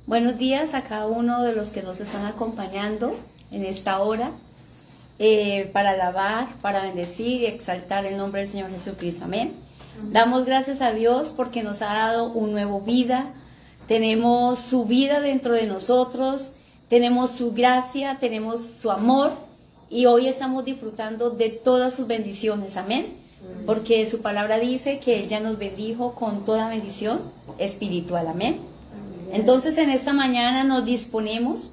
Buenos días a cada uno de los que nos están acompañando en esta hora para alabar, para bendecir y exaltar el nombre del Señor Jesucristo. Amén. Damos gracias a Dios porque nos ha dado un nuevo vida. Tenemos su vida dentro de nosotros, tenemos su gracia, tenemos su amor y hoy estamos disfrutando de todas sus bendiciones. Amén. Porque su palabra dice que Él ya nos bendijo con toda bendición espiritual. Amén. Entonces en esta mañana nos disponemos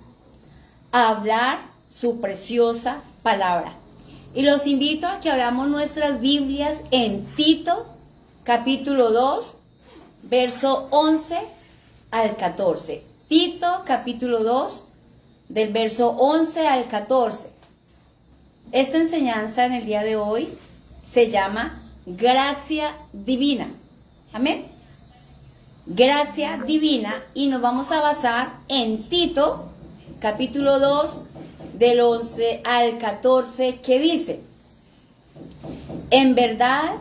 a hablar su preciosa palabra. Y los invito a que abramos nuestras Biblias en Tito, capítulo 2, verso 11 al 14. Tito, capítulo 2, del verso 11 al 14. Esta enseñanza en el día de hoy se llama gracia divina. Amén. Gracia divina, y nos vamos a basar en Tito, capítulo 2, del 11 al 14, que dice: en verdad,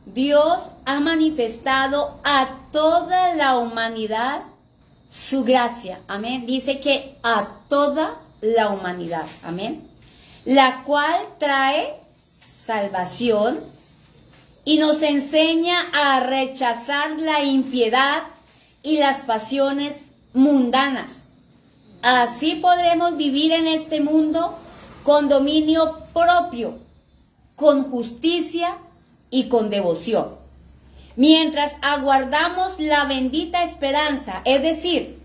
Dios ha manifestado a toda la humanidad su gracia. Amén. Dice que a toda la humanidad. Amén. La cual trae salvación y nos enseña a rechazar la impiedad y las pasiones mundanas. Así podremos vivir en este mundo con dominio propio, con justicia y con devoción. Mientras aguardamos la bendita esperanza, es decir,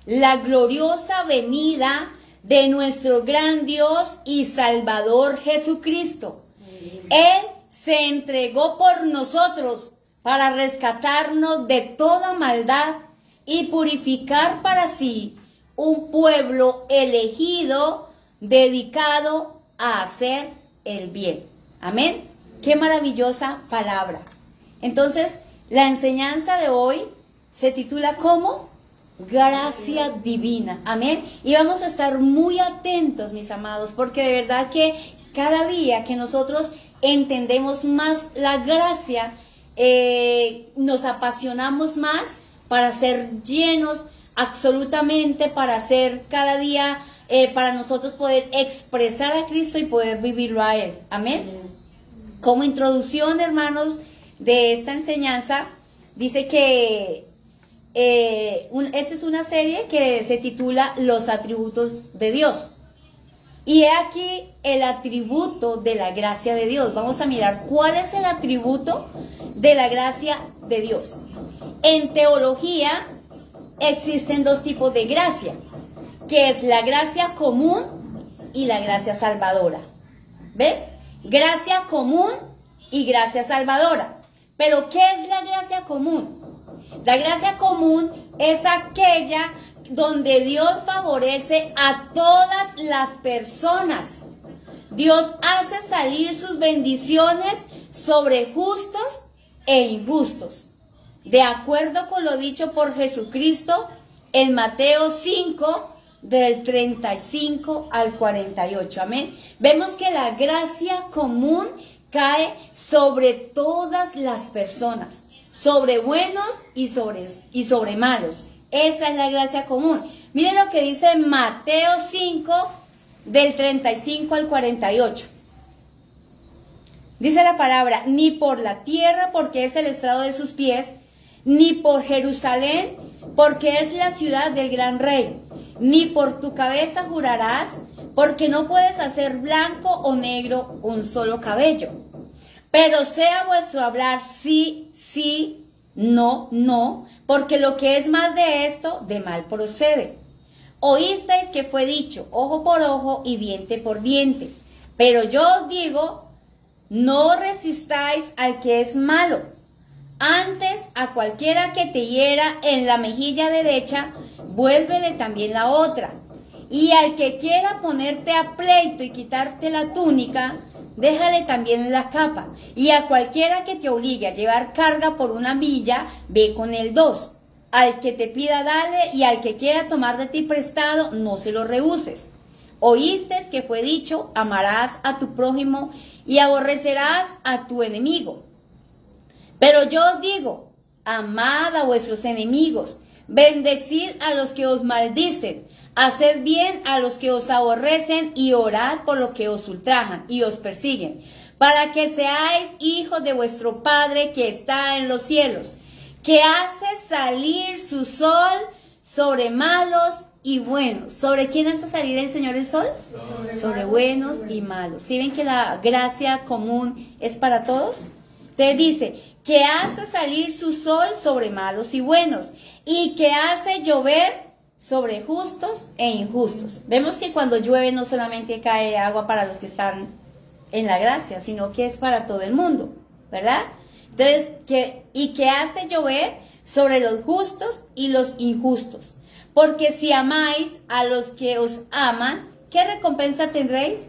la gloriosa venida de nuestro gran Dios y Salvador Jesucristo. Él se entregó por nosotros para rescatarnos de toda maldad y purificar para sí un pueblo elegido, dedicado a hacer el bien. Amén. Qué maravillosa palabra. Entonces, la enseñanza de hoy se titula ¿cómo? Gracia divina. Amén. Y vamos a estar muy atentos, mis amados, porque de verdad que cada día que nosotros entendemos más la gracia, nos apasionamos más para ser llenos absolutamente, para ser cada día, para nosotros poder expresar a Cristo y poder vivirlo a Él. Amén. Como introducción, hermanos, de esta enseñanza, dice que esta es una serie que se titula Los atributos de Dios. Y he aquí el atributo de la gracia de Dios. Vamos a mirar cuál es el atributo de la gracia de Dios. En teología existen dos tipos de gracia, que es la gracia común y la gracia salvadora. ¿Ven? Gracia común y gracia salvadora. Pero ¿qué es la gracia común? La gracia común es aquella donde Dios favorece a todas las personas. Dios hace salir sus bendiciones sobre justos e injustos, de acuerdo con lo dicho por Jesucristo en Mateo 5, del 35 al 48. Amén. Vemos que la gracia común cae sobre todas las personas, sobre buenos y sobre malos. Esa es la gracia común. Miren lo que dice Mateo 5, del 35 al 48. Dice la palabra: ni por la tierra, porque es el estrado de sus pies, ni por Jerusalén, porque es la ciudad del gran rey, ni por tu cabeza jurarás, porque no puedes hacer blanco o negro un solo cabello. Pero sea vuestro hablar sí, sí, no, no, porque lo que es más de esto, de mal procede. Oísteis que fue dicho, ojo por ojo y diente por diente. Pero yo os digo, no resistáis al que es malo. Antes, a cualquiera que te hiera en la mejilla derecha, vuélvele también la otra. Y al que quiera ponerte a pleito y quitarte la túnica, déjale también la capa. Y a cualquiera que te obligue a llevar carga por una milla, ve con el 2. Al que te pida, dale, y al que quiera tomar de ti prestado, no se lo rehuses. Oíste que fue dicho, amarás a tu prójimo y aborrecerás a tu enemigo. Pero yo os digo, amad a vuestros enemigos, Bendecid a los que os maldicen, haced bien a los que os aborrecen y orad por los que os ultrajan y os persiguen, para que seáis hijos de vuestro Padre que está en los cielos, que hace salir su sol sobre malos y buenos. ¿Sobre quién hace salir el Señor el sol? Sobre buenos y malos. ¿Sí ven que la gracia común es para todos? Entonces dice, que hace salir su sol sobre malos y buenos, y que hace llover sobre justos e injustos. Vemos que cuando llueve no solamente cae agua para los que están en la gracia, sino que es para todo el mundo, ¿verdad? Entonces, que hace llover sobre los justos y los injustos. Porque si amáis a los que os aman, ¿qué recompensa tendréis?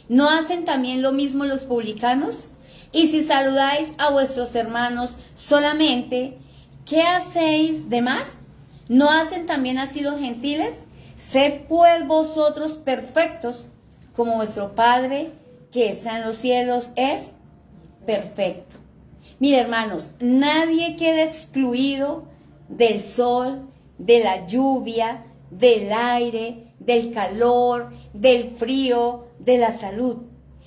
¿No hacen también lo mismo los publicanos? Y si saludáis a vuestros hermanos solamente, ¿qué hacéis de más? ¿No hacen también así los gentiles? Sed pues vosotros perfectos, como vuestro Padre que está en los cielos es perfecto. Mire, hermanos, nadie queda excluido del sol, de la lluvia, del aire, del calor, del frío, de la salud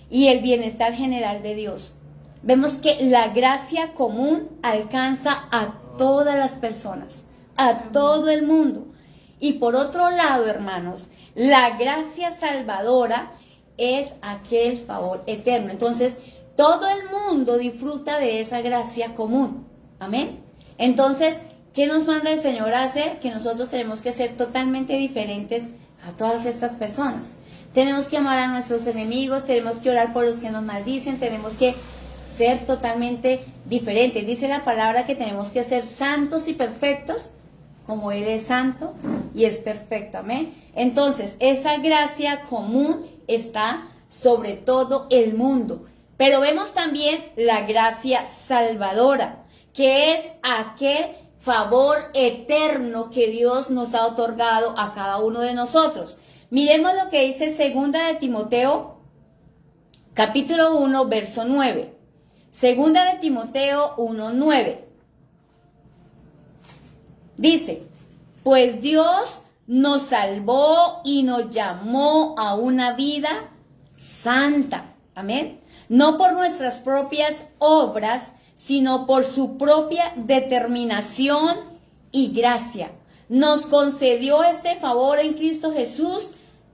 y el bienestar general de Dios. Vemos que la gracia común alcanza a todas las personas, a todo el mundo. Y por otro lado, hermanos, la gracia salvadora es aquel favor eterno. Entonces, todo el mundo disfruta de esa gracia común. Amén. Entonces, ¿qué nos manda el Señor a hacer? Que nosotros tenemos que ser totalmente diferentes a todas estas personas. Tenemos que amar a nuestros enemigos, tenemos que orar por los que nos maldicen, tenemos que ser totalmente diferentes. Dice la palabra que tenemos que ser santos y perfectos, como Él es santo y es perfecto. Amén. Entonces, esa gracia común está sobre todo el mundo. Pero vemos también la gracia salvadora, que es aquel favor eterno que Dios nos ha otorgado a cada uno de nosotros. Miremos lo que dice 2 de Timoteo, capítulo 1, verso 9. 2 de Timoteo 1, 9. Dice, pues Dios nos salvó y nos llamó a una vida santa. Amén. No por nuestras propias obras, sino por su propia determinación y gracia. Nos concedió este favor en Cristo Jesús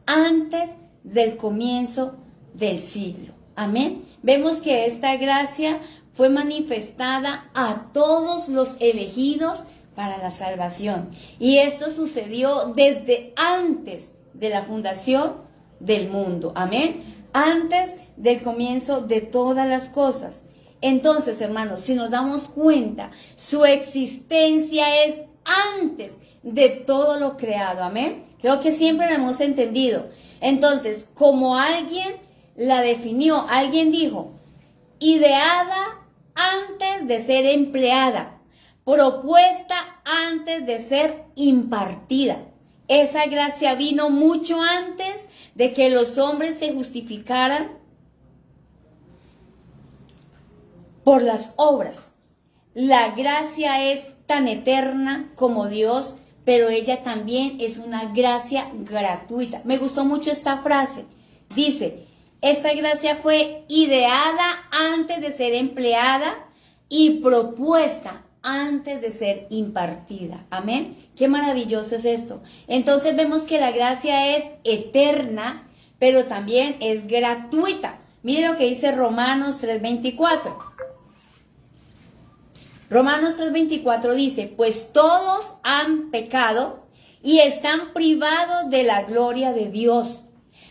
antes del comienzo del siglo. Amén. Vemos que esta gracia fue manifestada a todos los elegidos para la salvación. Y esto sucedió desde antes de la fundación del mundo. Amén. Antes del comienzo de todas las cosas. Entonces, hermanos, si nos damos cuenta, su existencia es antes de todo lo creado. Amén. Creo que siempre lo hemos entendido. Entonces, como alguien la definió, alguien dijo, ideada antes de ser empleada, propuesta antes de ser impartida. Esa gracia vino mucho antes de que los hombres se justificaran por las obras. La gracia es tan eterna como Dios, pero ella también es una gracia gratuita. Me gustó mucho esta frase. Dice, esta gracia fue ideada antes de ser empleada y propuesta antes de ser impartida. Amén. Qué maravilloso es esto. Entonces vemos que la gracia es eterna, pero también es gratuita. Mire lo que dice Romanos 3:24. Romanos 3:24 dice, pues todos han pecado y están privados de la gloria de Dios,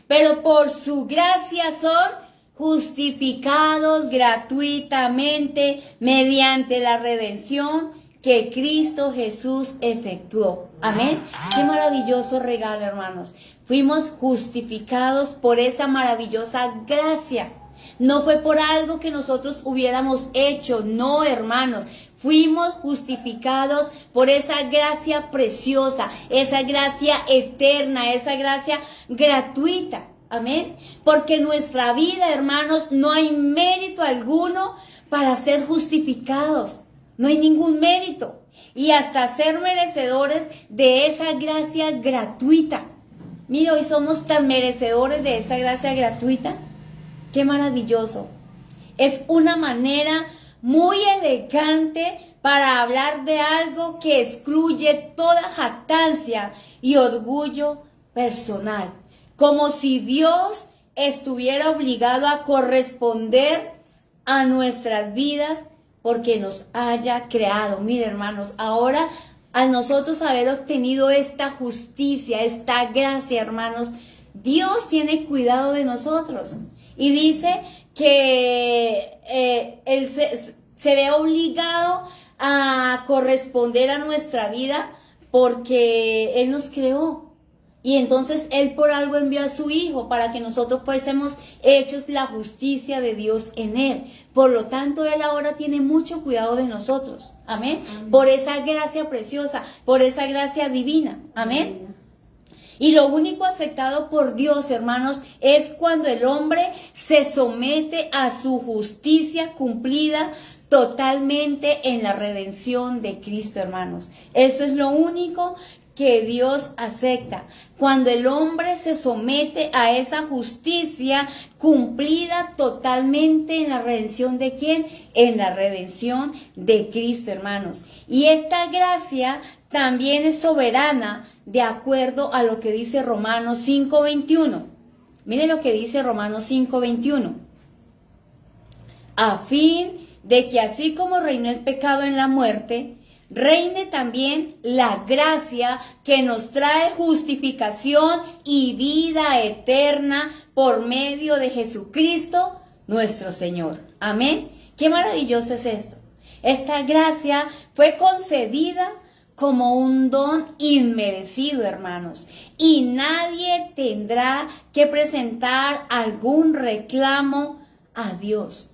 pero por su gracia son justificados gratuitamente mediante la redención que Cristo Jesús efectuó. Amén. Qué maravilloso regalo, hermanos. Fuimos justificados por esa maravillosa gracia. No fue por algo que nosotros hubiéramos hecho, no, hermanos. Fuimos justificados por esa gracia preciosa, esa gracia eterna, esa gracia gratuita. Amén. Porque en nuestra vida, hermanos, no hay mérito alguno para ser justificados. No hay ningún mérito. y hasta ser merecedores de esa gracia gratuita. Mire, hoy somos tan merecedores de esa gracia gratuita. ¡Qué maravilloso! Es una manera muy elegante para hablar de algo que excluye toda jactancia y orgullo personal, como si Dios estuviera obligado a corresponder a nuestras vidas porque nos haya creado. Mire, hermanos, ahora al nosotros haber obtenido esta justicia, esta gracia, hermanos, Dios tiene cuidado de nosotros y dice que Él se ve obligado a corresponder a nuestra vida porque Él nos creó. Y entonces Él por algo envió a su Hijo para que nosotros fuésemos hechos la justicia de Dios en Él. Por lo tanto, Él ahora tiene mucho cuidado de nosotros. Amén. Amén. Por esa gracia preciosa, por esa gracia divina. Amén. Amén. Y lo único aceptado por Dios, hermanos, es cuando el hombre se somete a su justicia cumplida totalmente en la redención de Cristo, hermanos. Eso es lo único que Dios acepta, cuando el hombre se somete a esa justicia cumplida totalmente en la redención de ¿quién? En la redención de Cristo, hermanos. Y esta gracia también es soberana de acuerdo a lo que dice Romanos 5:21. Mire lo que dice Romanos 5:21. A fin de que así como reinó el pecado en la muerte, reine también la gracia que nos trae justificación y vida eterna por medio de Jesucristo nuestro Señor. Amén. Qué maravilloso es esto. Esta gracia fue concedida como un don inmerecido, hermanos, y nadie tendrá que presentar algún reclamo a Dios.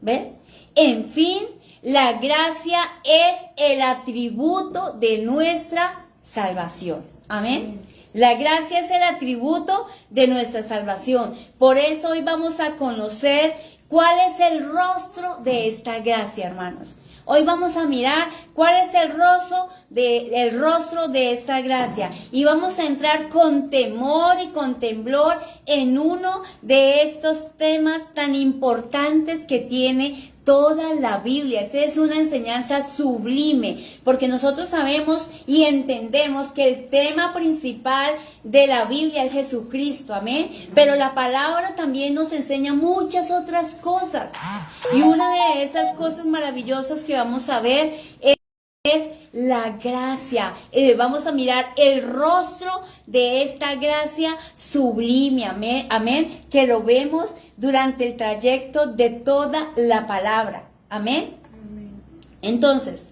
¿Ven? En fin, la gracia es el atributo de nuestra salvación. Amén. La gracia es el atributo de nuestra salvación. Por eso hoy vamos a conocer cuál es el rostro de esta gracia, hermanos. Hoy vamos a mirar cuál es el rostro de esta gracia. Y vamos a entrar con temor y con temblor en uno de estos temas tan importantes que tiene toda la Biblia. Esta es una enseñanza sublime, porque nosotros sabemos y entendemos que el tema principal de la Biblia es Jesucristo, amén. Pero la palabra también nos enseña muchas otras cosas. Y una de esas cosas maravillosas que vamos a ver es la gracia. Vamos a mirar el rostro de esta gracia sublime, amén, amén, que lo vemos durante el trayecto de toda la palabra, amén. Amén. Entonces,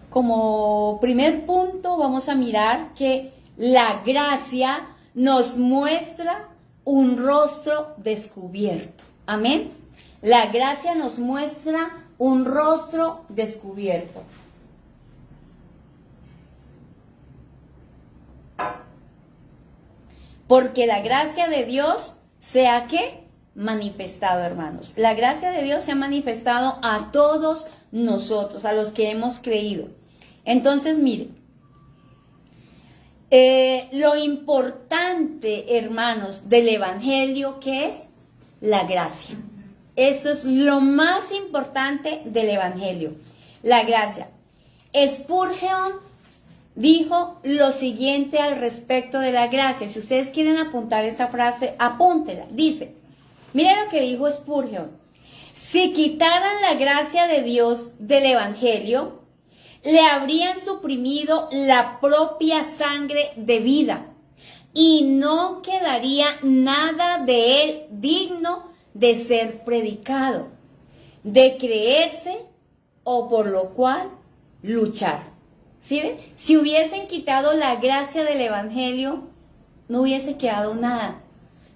como primer punto vamos a mirar que la gracia nos muestra un rostro descubierto, amén. La gracia nos muestra un rostro descubierto. Porque la gracia de Dios sea ¿qué? Manifestado, hermanos. La gracia de Dios se ha manifestado a todos nosotros, a los que hemos creído. Entonces, miren, lo importante, hermanos, del Evangelio, ¿qué es? La gracia. Eso es lo más importante del Evangelio, la gracia. Spurgeon dijo lo siguiente al respecto de la gracia. Si ustedes quieren apuntar esa frase, apúntela. Dice, mira lo que dijo Spurgeon. Si quitaran la gracia de Dios del Evangelio, le habrían suprimido la propia sangre de vida y no quedaría nada de él digno de ser predicado, de creerse o por lo cual luchar. ¿Sí ven? Si hubiesen quitado la gracia del Evangelio, no hubiese quedado nada,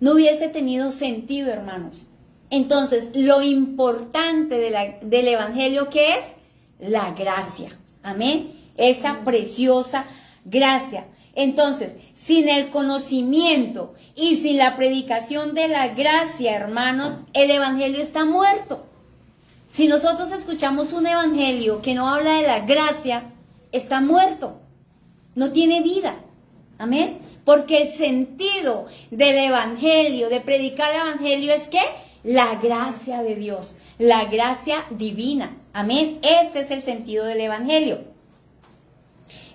no hubiese tenido sentido, hermanos. Entonces, lo importante del Evangelio, ¿qué es? La gracia. Amén. Esta preciosa gracia. Entonces, sin el conocimiento y sin la predicación de la gracia, hermanos, el Evangelio está muerto. Si nosotros escuchamos un evangelio que no habla de la gracia, está muerto, no tiene vida. Amén. Porque el sentido del evangelio, de predicar el evangelio es que la gracia de Dios, la gracia divina. Amén. Ese es el sentido del evangelio.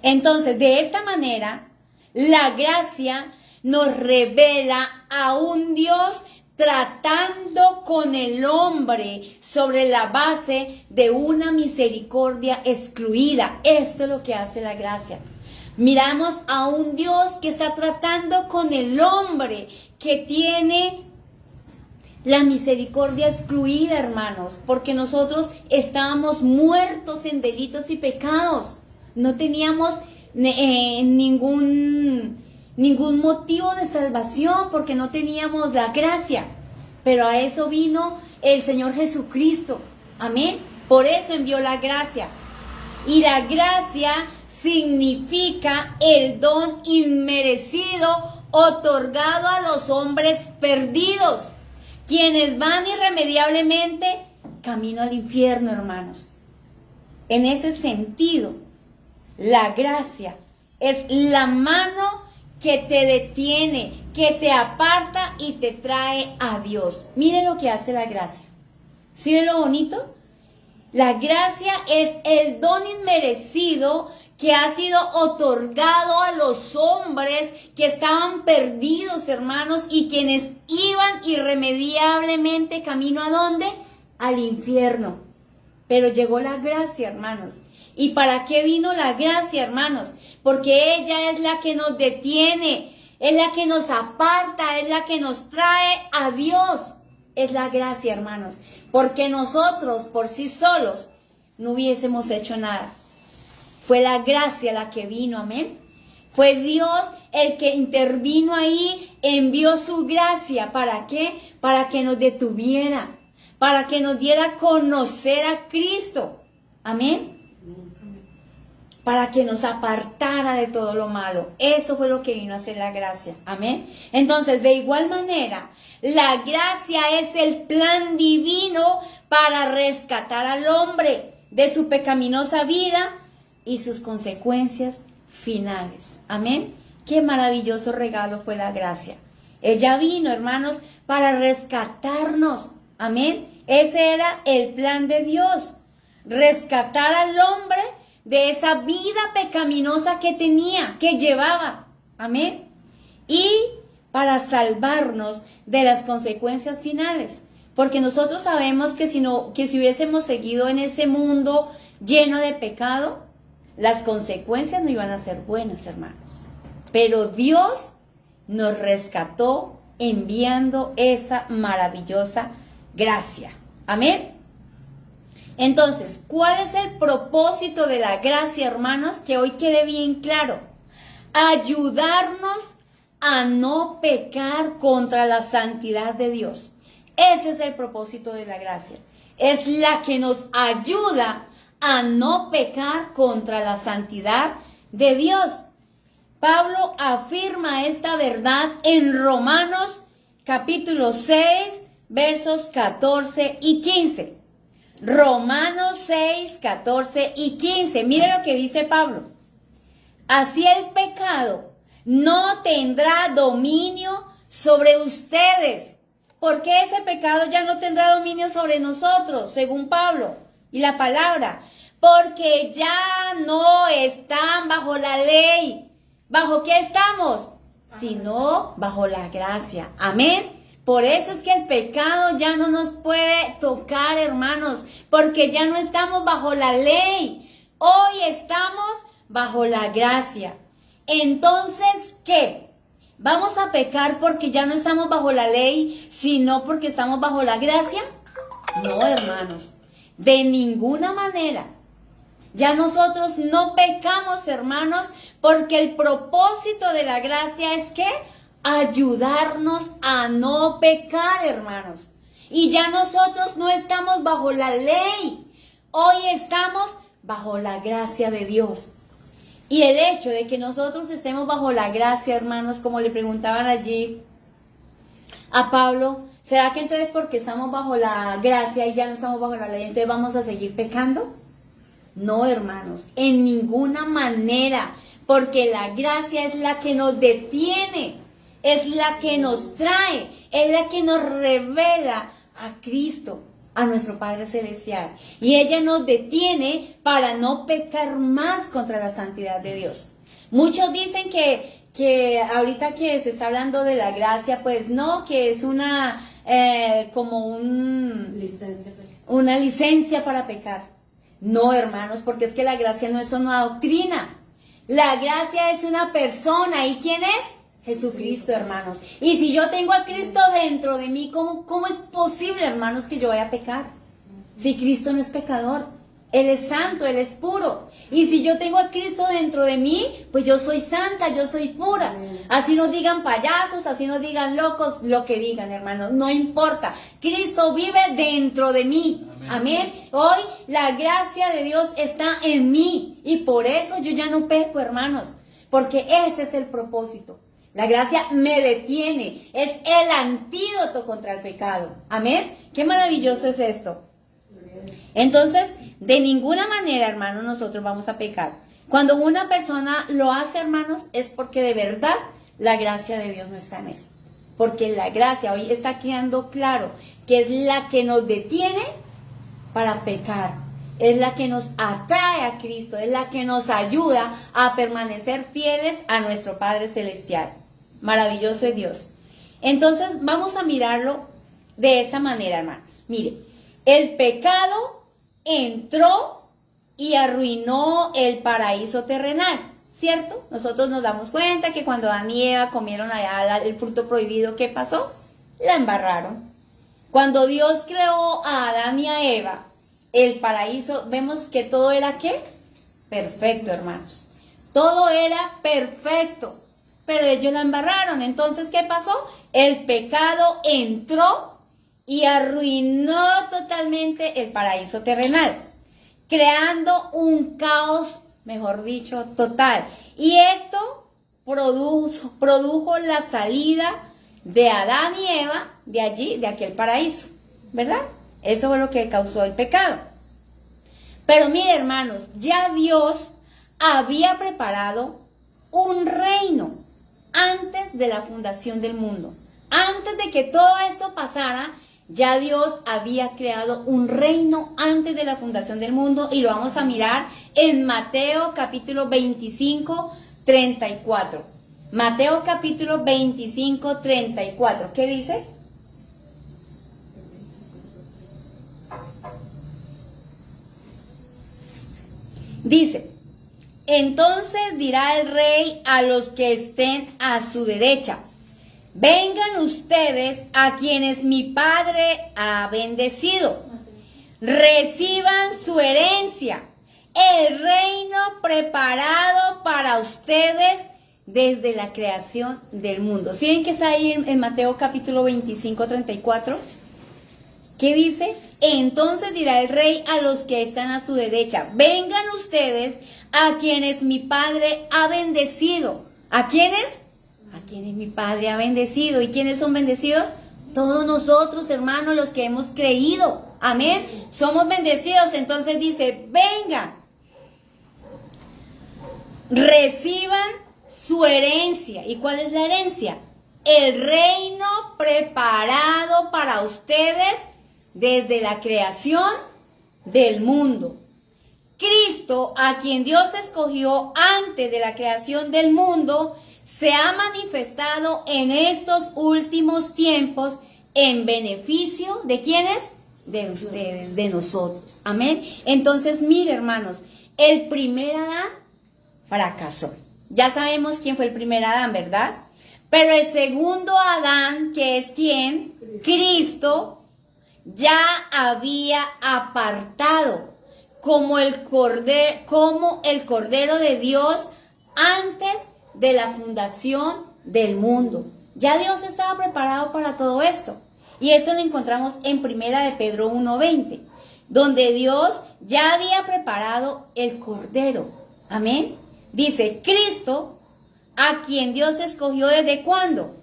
Entonces, de esta manera, la gracia nos revela a un Dios tratando con el hombre sobre la base de una misericordia excluida. Esto es lo que hace la gracia. Miramos a un Dios que está tratando con el hombre, que tiene la misericordia excluida, hermanos, porque nosotros estábamos muertos en delitos y pecados. No teníamos ningún motivo de salvación porque no teníamos la gracia. Pero a eso vino el Señor Jesucristo. Amén. Por eso envió la gracia. Y la gracia significa el don inmerecido otorgado a los hombres perdidos, quienes van irremediablemente camino al infierno, hermanos. En ese sentido, la gracia es la mano que te detiene, que te aparta y te trae a Dios. Mire lo que hace la gracia. ¿Sí ve lo bonito? La gracia es el don inmerecido que ha sido otorgado a los hombres que estaban perdidos, hermanos, y quienes iban irremediablemente camino ¿a dónde? Al infierno. Pero llegó la gracia, hermanos. ¿Y para qué vino la gracia, hermanos? Porque ella es la que nos detiene, es la que nos aparta, es la que nos trae a Dios. Es la gracia, hermanos. Porque nosotros por sí solos no hubiésemos hecho nada. Fue la gracia la que vino, amén. Fue Dios el que intervino ahí, envió su gracia. ¿Para qué? Para que nos detuviera, para que nos diera a conocer a Cristo. Amén. Para que nos apartara de todo lo malo. Eso fue lo que vino a hacer la gracia. Amén. Entonces, de igual manera, la gracia es el plan divino para rescatar al hombre de su pecaminosa vida y sus consecuencias finales. Amén. Qué maravilloso regalo fue la gracia. Ella vino, hermanos, para rescatarnos. Amén. Ese era el plan de Dios. Rescatar al hombre de esa vida pecaminosa que tenía, que llevaba. Amén. Y para salvarnos de las consecuencias finales. Porque nosotros sabemos que si hubiésemos seguido en ese mundo lleno de pecado, las consecuencias no iban a ser buenas, hermanos. Pero Dios nos rescató enviando esa maravillosa gracia. Amén. Entonces, ¿cuál es el propósito de la gracia, hermanos? Que hoy quede bien claro. Ayudarnos a no pecar contra la santidad de Dios. Ese es el propósito de la gracia. Es la que nos ayuda a no pecar contra la santidad de Dios. Pablo afirma esta verdad en Romanos capítulo 6, versos 14 y 15. Romanos 6, 14 y 15. Mire lo que dice Pablo. Así el pecado no tendrá dominio sobre ustedes. ¿Por qué ese pecado ya no tendrá dominio sobre nosotros, según Pablo y la palabra? Porque ya no están bajo la ley. ¿Bajo qué estamos? Sino bajo la gracia. Amén. Por eso es que el pecado ya no nos puede tocar, hermanos, porque ya no estamos bajo la ley. Hoy estamos bajo la gracia. Entonces, ¿qué? ¿Vamos a pecar porque ya no estamos bajo la ley, sino porque estamos bajo la gracia? No, hermanos, de ninguna manera. Ya nosotros no pecamos, hermanos, porque el propósito de la gracia es que ayudarnos a no pecar, hermanos. Y ya nosotros no estamos bajo la ley. Hoy estamos bajo la gracia de Dios. Y el hecho de que nosotros estemos bajo la gracia, hermanos, como le preguntaban allí a Pablo, ¿Será que entonces porque estamos bajo la gracia y ya no estamos bajo la ley, entonces vamos a seguir pecando? No, hermanos, en ninguna manera, porque la gracia es la que nos detiene, es la que nos trae, es la que nos revela a Cristo, a nuestro Padre Celestial. Y ella nos detiene para no pecar más contra la santidad de Dios. Muchos dicen que ahorita que se está hablando de la gracia, pues no, que es una una licencia para pecar. No, hermanos, porque es que la gracia no es una doctrina. La gracia es una persona. ¿Y quién es? Jesucristo, hermanos. Y si yo tengo a Cristo dentro de mí, ¿cómo es posible, hermanos, que yo vaya a pecar? Si Cristo no es pecador. Él es santo, Él es puro. Y si yo tengo a Cristo dentro de mí, pues yo soy santa, yo soy pura. Así nos digan payasos, así nos digan locos, lo que digan, hermanos, no importa. Cristo vive dentro de mí. Amén. Hoy la gracia de Dios está en mí. Y por eso yo ya no peco, hermanos. Porque ese es el propósito. La gracia me detiene. Es el antídoto contra el pecado. Amén. Qué maravilloso es esto. Entonces, de ninguna manera, hermanos, nosotros vamos a pecar. Cuando una persona lo hace, hermanos, es porque de verdad la gracia de Dios no está en él. Porque la gracia hoy está quedando claro que es la que nos detiene para pecar. Es la que nos atrae a Cristo, es la que nos ayuda a permanecer fieles a nuestro Padre Celestial. Maravilloso es Dios. Entonces, vamos a mirarlo de esta manera, hermanos. Mire, el pecado entró y arruinó el paraíso terrenal, ¿cierto? Nosotros nos damos cuenta que cuando Adán y Eva comieron allá el fruto prohibido, ¿qué pasó? La embarraron. Cuando Dios creó a Adán y a Eva, el paraíso, vemos que todo era ¿qué? Perfecto, hermanos. Todo era perfecto, pero ellos la embarraron. Entonces, ¿qué pasó? El pecado entró y arruinó totalmente el paraíso terrenal, creando un caos, mejor dicho, total. Y esto produjo la salida de Adán y Eva de allí, de aquel paraíso, ¿verdad? Eso fue lo que causó el pecado. Pero mire, hermanos, ya Dios había preparado un reino antes de la fundación del mundo. Antes de que todo esto pasara, ya Dios había creado un reino antes de la fundación del mundo, y lo vamos a mirar en Mateo capítulo 25, 34. Mateo capítulo 25, 34. ¿Qué dice? Dice: entonces dirá el rey a los que estén a su derecha: vengan ustedes a quienes mi Padre ha bendecido. Reciban su herencia, el reino preparado para ustedes desde la creación del mundo. ¿Sí ven que está ahí en Mateo capítulo 25, 34? ¿Qué dice? Entonces dirá el rey a los que están a su derecha: vengan ustedes a quienes mi Padre ha bendecido. ¿A quiénes? A quienes mi Padre ha bendecido. ¿Y quiénes son bendecidos? Todos nosotros, hermanos, los que hemos creído. Amén. Somos bendecidos. Entonces dice: vengan, reciban su herencia. ¿Y cuál es la herencia? El reino preparado para ustedes desde la creación del mundo. Cristo, a quien Dios escogió antes de la creación del mundo, se ha manifestado en estos últimos tiempos en beneficio ¿de quiénes? De ustedes, de nosotros. Amén. Entonces, mire, hermanos, el primer Adán fracasó. Ya sabemos quién fue el primer Adán, ¿verdad? Pero el segundo Adán, que es ¿quién? Cristo, ya había apartado como el Cordero de Dios antes de la fundación del mundo. Ya Dios estaba preparado para todo esto. Y eso lo encontramos en Primera de Pedro 1:20, donde Dios ya había preparado el Cordero. Amén. Dice: Cristo, a quien Dios escogió ¿desde cuándo?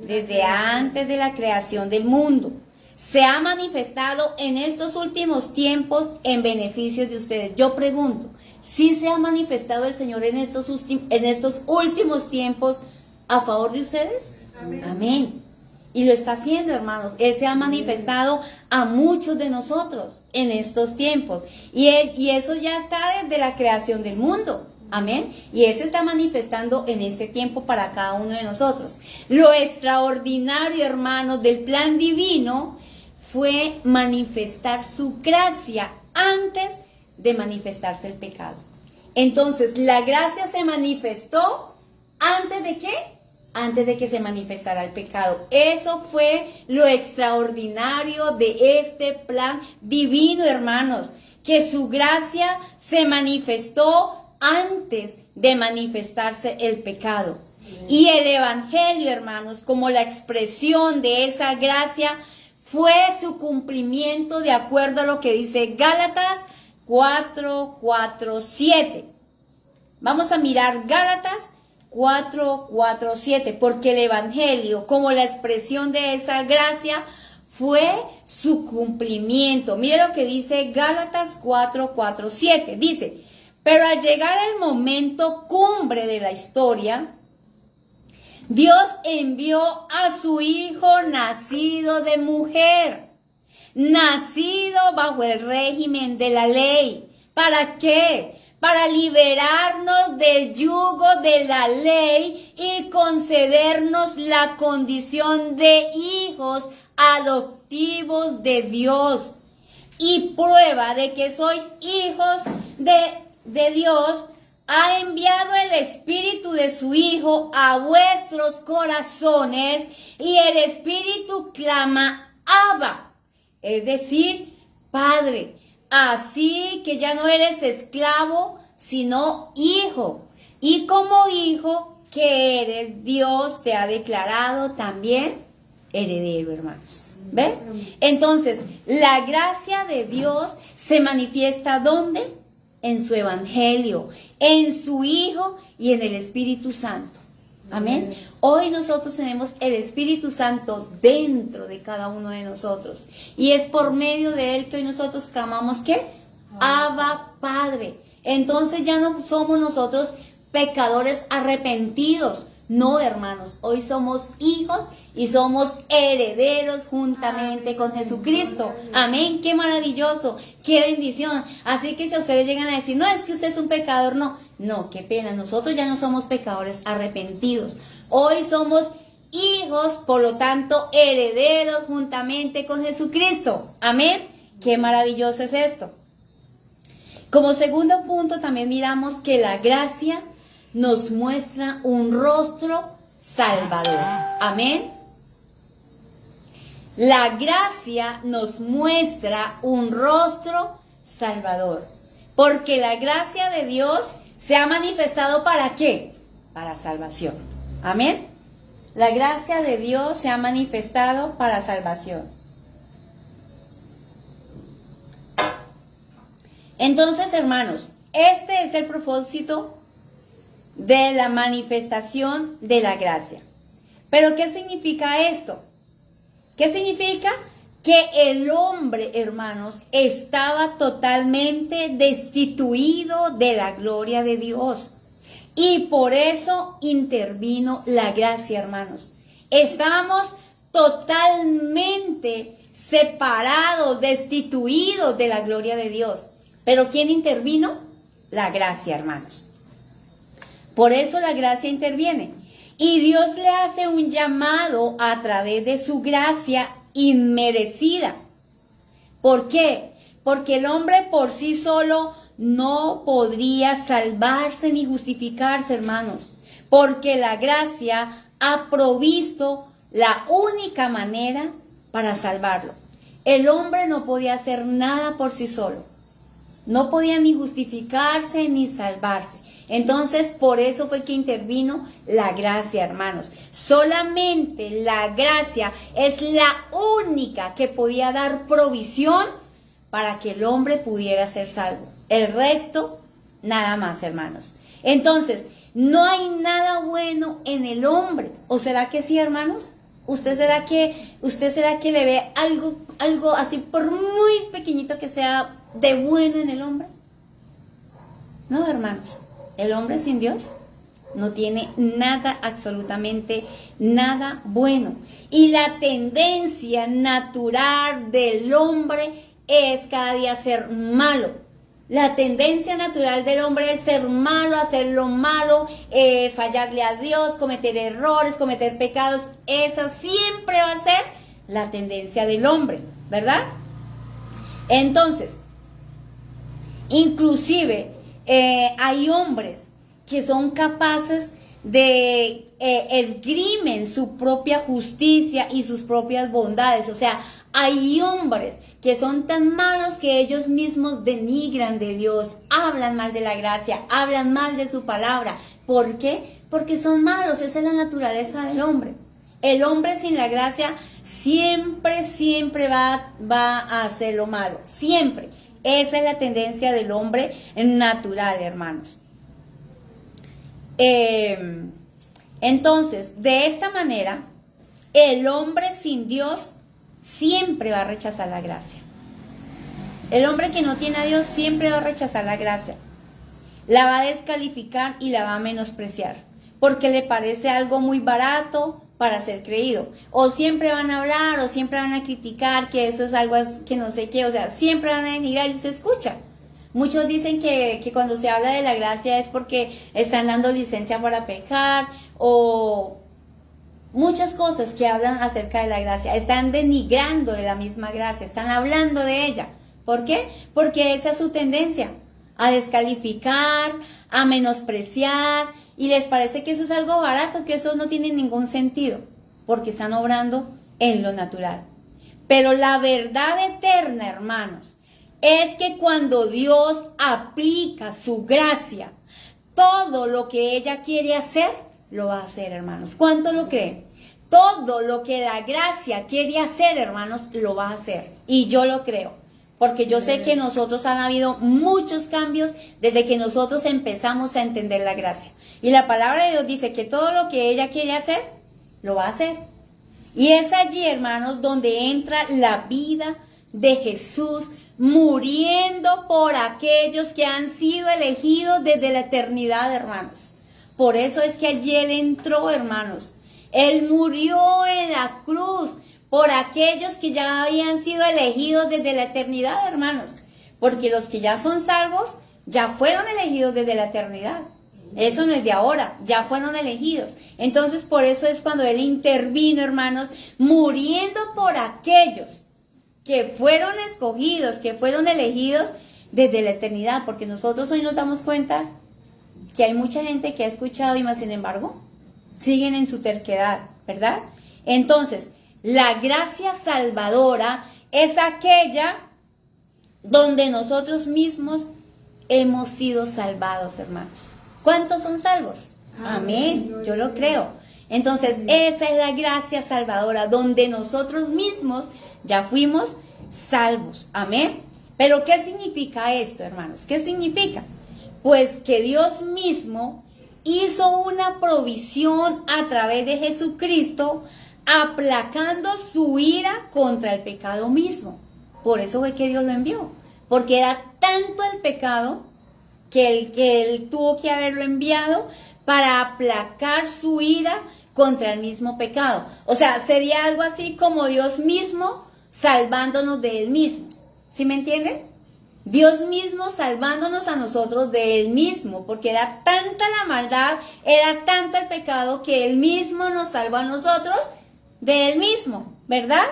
desde antes de la creación del mundo. Se ha manifestado en estos últimos tiempos en beneficio de ustedes. Yo pregunto, ¿sí se ha manifestado el Señor en estos últimos tiempos a favor de ustedes? Amén. Amén. Y lo está haciendo, hermanos. Él se ha manifestado a muchos de nosotros en estos tiempos. Y eso ya está desde la creación del mundo. Amén. Y Él se está manifestando en este tiempo para cada uno de nosotros. Lo extraordinario, hermanos, del plan divino fue manifestar su gracia antes de manifestarse el pecado. Entonces, la gracia se manifestó antes de ¿qué? Antes de que se manifestara el pecado. Eso fue lo extraordinario de este plan divino, hermanos, que su gracia se manifestó antes de manifestarse el pecado. Y el evangelio, hermanos, como la expresión de esa gracia, fue su cumplimiento de acuerdo a lo que dice Gálatas 4:7. Vamos a mirar Gálatas 4:7, porque el evangelio, como la expresión de esa gracia, fue su cumplimiento. Mire lo que dice Gálatas 4:7. Dice: pero al llegar el momento cumbre de la historia, Dios envió a su Hijo nacido de mujer, nacido bajo el régimen de la ley. ¿Para qué? Para liberarnos del yugo de la ley y concedernos la condición de hijos adoptivos de Dios. Y prueba de que sois hijos de Dios, ha enviado el Espíritu de su Hijo a vuestros corazones, y el Espíritu clama, Abba, es decir, Padre. Así que ya no eres esclavo, sino hijo. Y como hijo que eres, Dios te ha declarado también heredero, hermanos. ¿Ve? Entonces, la gracia de Dios se manifiesta ¿dónde? En su evangelio, en su Hijo y en el Espíritu Santo. Amén. Hoy nosotros tenemos el Espíritu Santo dentro de cada uno de nosotros. Y es por medio de Él que hoy nosotros clamamos ¿qué? Abba, Padre. Entonces ya no somos nosotros pecadores arrepentidos. No, hermanos. Hoy somos hijos y somos herederos juntamente con Jesucristo. Amén. Qué maravilloso. Qué bendición. Así que si ustedes llegan a decir, no, es que usted es un pecador, no, qué pena. Nosotros ya no somos pecadores arrepentidos. Hoy somos hijos, por lo tanto, herederos juntamente con Jesucristo. Amén. Qué maravilloso es esto. Como segundo punto, también miramos que la gracia nos muestra un rostro salvador. Amén. La gracia nos muestra un rostro salvador. Porque la gracia de Dios se ha manifestado ¿para qué? Para salvación. Amén. La gracia de Dios se ha manifestado para salvación. Entonces, hermanos, este es el propósito de la manifestación de la gracia. ¿Pero qué significa esto? ¿Qué significa? Que el hombre, hermanos, estaba totalmente destituido de la gloria de Dios. Y por eso intervino la gracia, hermanos. Estábamos totalmente separados, destituidos de la gloria de Dios. ¿Pero quién intervino? La gracia, hermanos. Por eso la gracia interviene. Y Dios le hace un llamado a través de su gracia inmerecida. ¿Por qué? Porque el hombre por sí solo no podría salvarse ni justificarse, hermanos. Porque la gracia ha provisto la única manera para salvarlo. El hombre no podía hacer nada por sí solo. No podía ni justificarse ni salvarse. Entonces, por eso fue que intervino la gracia, hermanos. Solamente la gracia es la única que podía dar provisión para que el hombre pudiera ser salvo. El resto, nada más, hermanos. Entonces, no hay nada bueno en el hombre. ¿O será que sí, hermanos? ¿Usted será que le ve algo así, por muy pequeñito que sea, de bueno en el hombre? No, hermanos, el hombre sin Dios no tiene nada, absolutamente nada bueno. Y la tendencia natural del hombre es cada día ser malo. La tendencia natural del hombre es ser malo, hacer lo malo, fallarle a Dios, cometer errores, cometer pecados. Esa siempre va a ser la tendencia del hombre, ¿verdad? Entonces, inclusive hay hombres que son capaces de esgrimen su propia justicia y sus propias bondades. O sea, hay hombres que son tan malos que ellos mismos denigran de Dios, hablan mal de la gracia, hablan mal de su palabra. ¿Por qué? Porque son malos, esa es la naturaleza del hombre. El hombre sin la gracia siempre va a hacer lo malo, siempre. Esa es la tendencia del hombre natural, hermanos. Entonces, de esta manera, el hombre sin Dios siempre va a rechazar la gracia. El hombre que no tiene a Dios siempre va a rechazar la gracia. La va a descalificar y la va a menospreciar, porque le parece algo muy barato para ser creído. O siempre van a hablar, o siempre van a criticar que eso es algo que no sé qué, o sea, siempre van a denigrar y se escucha. Muchos dicen que cuando se habla de la gracia es porque están dando licencia para pecar, o muchas cosas que hablan acerca de la gracia. Están denigrando de la misma gracia, están hablando de ella. ¿Por qué? Porque esa es su tendencia, a descalificar, a menospreciar, y les parece que eso es algo barato, que eso no tiene ningún sentido, porque están obrando en lo natural. Pero la verdad eterna, hermanos, es que cuando Dios aplica su gracia, todo lo que ella quiere hacer, lo va a hacer, hermanos. ¿Cuánto lo creen? Todo lo que la gracia quiere hacer, hermanos, lo va a hacer. Y yo lo creo. Porque yo sé que nosotros han habido muchos cambios desde que nosotros empezamos a entender la gracia. Y la palabra de Dios dice que todo lo que ella quiere hacer, lo va a hacer. Y es allí, hermanos, donde entra la vida de Jesús, muriendo por aquellos que han sido elegidos desde la eternidad, hermanos. Por eso es que allí Él entró, hermanos. Él murió en la cruz por aquellos que ya habían sido elegidos desde la eternidad, hermanos. Porque los que ya son salvos, ya fueron elegidos desde la eternidad. Eso no es de ahora, ya fueron elegidos. Entonces, por eso es cuando Él intervino, hermanos, muriendo por aquellos que fueron escogidos, que fueron elegidos desde la eternidad. Porque nosotros hoy nos damos cuenta que hay mucha gente que ha escuchado y más sin embargo siguen en su terquedad, ¿verdad? Entonces, la gracia salvadora es aquella donde nosotros mismos hemos sido salvados, hermanos. ¿Cuántos son salvos? Amén, yo lo creo. Entonces, esa es la gracia salvadora, donde nosotros mismos ya fuimos salvos. Amén. Pero ¿qué significa esto, hermanos? ¿Qué significa? Pues que Dios mismo hizo una provisión a través de Jesucristo, aplacando su ira contra el pecado mismo. Por eso fue que Dios lo envió, porque era tanto el pecado que él tuvo que haberlo enviado para aplacar su ira contra el mismo pecado. O sea, sería algo así como Dios mismo salvándonos de Él mismo. ¿Sí me entienden? Dios mismo salvándonos a nosotros de Él mismo, porque era tanta la maldad, era tanto el pecado, que Él mismo nos salvó a nosotros de Él mismo, ¿verdad?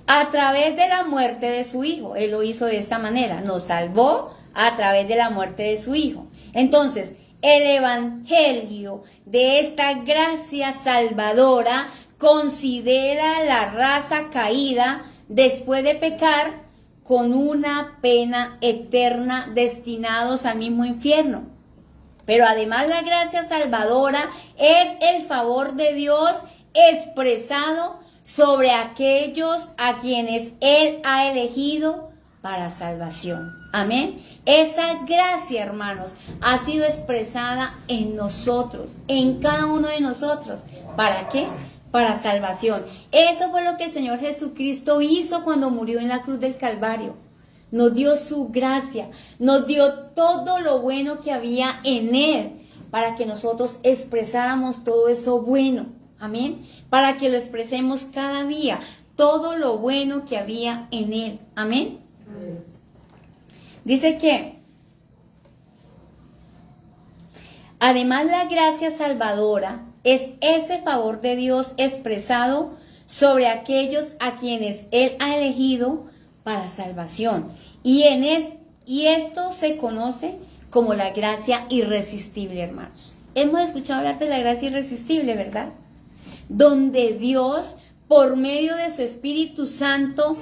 A través de la muerte de su Hijo. Él lo hizo de esta manera, nos salvó a través de la muerte de su Hijo. Entonces, el evangelio de esta gracia salvadora considera a la raza caída después de pecar con una pena eterna, destinados al mismo infierno. Pero además la gracia salvadora es el favor de Dios expresado sobre aquellos a quienes Él ha elegido para salvación. Amén. Esa gracia, hermanos, ha sido expresada en nosotros, en cada uno de nosotros. ¿Para qué? para salvación. Eso fue lo que el Señor Jesucristo hizo cuando murió en la cruz del Calvario. Nos dio su gracia, nos dio todo lo bueno que había en Él, para que nosotros expresáramos todo eso bueno. Amén. Para que lo expresemos cada día, todo lo bueno que había en Él. Amén. Dice que además la gracia salvadora es ese favor de Dios expresado sobre aquellos a quienes Él ha elegido para salvación. Y esto se conoce como la gracia irresistible, hermanos. Hemos escuchado hablar de la gracia irresistible, ¿verdad? Donde Dios, por medio de su Espíritu Santo,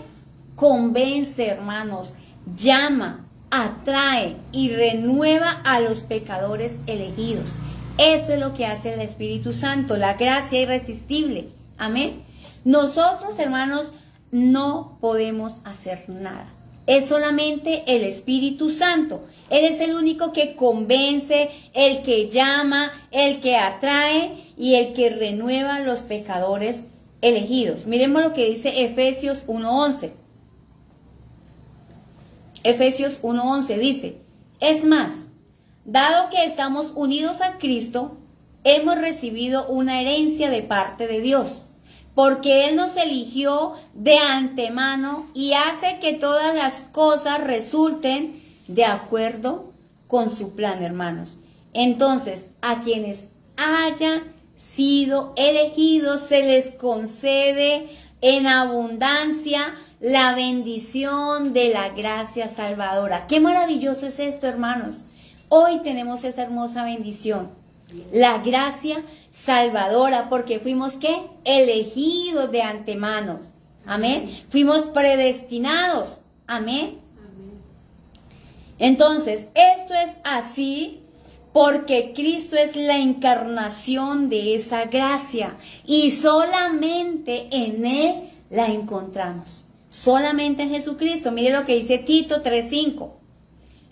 convence, hermanos, llama, atrae y renueva a los pecadores elegidos. Eso es lo que hace el Espíritu Santo, la gracia irresistible. Amén. Nosotros, hermanos, no podemos hacer nada. Es solamente el Espíritu Santo. Él es el único que convence, el que llama, el que atrae y el que renueva a los pecadores elegidos. Miremos lo que dice Efesios 1:11. Efesios 1:11 dice: es más, dado que estamos unidos a Cristo, hemos recibido una herencia de parte de Dios, porque Él nos eligió de antemano y hace que todas las cosas resulten de acuerdo con su plan, hermanos. Entonces, a quienes hayan sido elegidos se les concede en abundancia la bendición de la gracia salvadora. Qué maravilloso es esto, hermanos. Hoy tenemos esa hermosa bendición, la gracia salvadora, porque fuimos, ¿qué? Elegidos de antemano. Amén. Fuimos predestinados. Amén. Entonces, esto es así porque Cristo es la encarnación de esa gracia y solamente en Él la encontramos. Solamente en Jesucristo. Mire lo que dice Tito 3:5.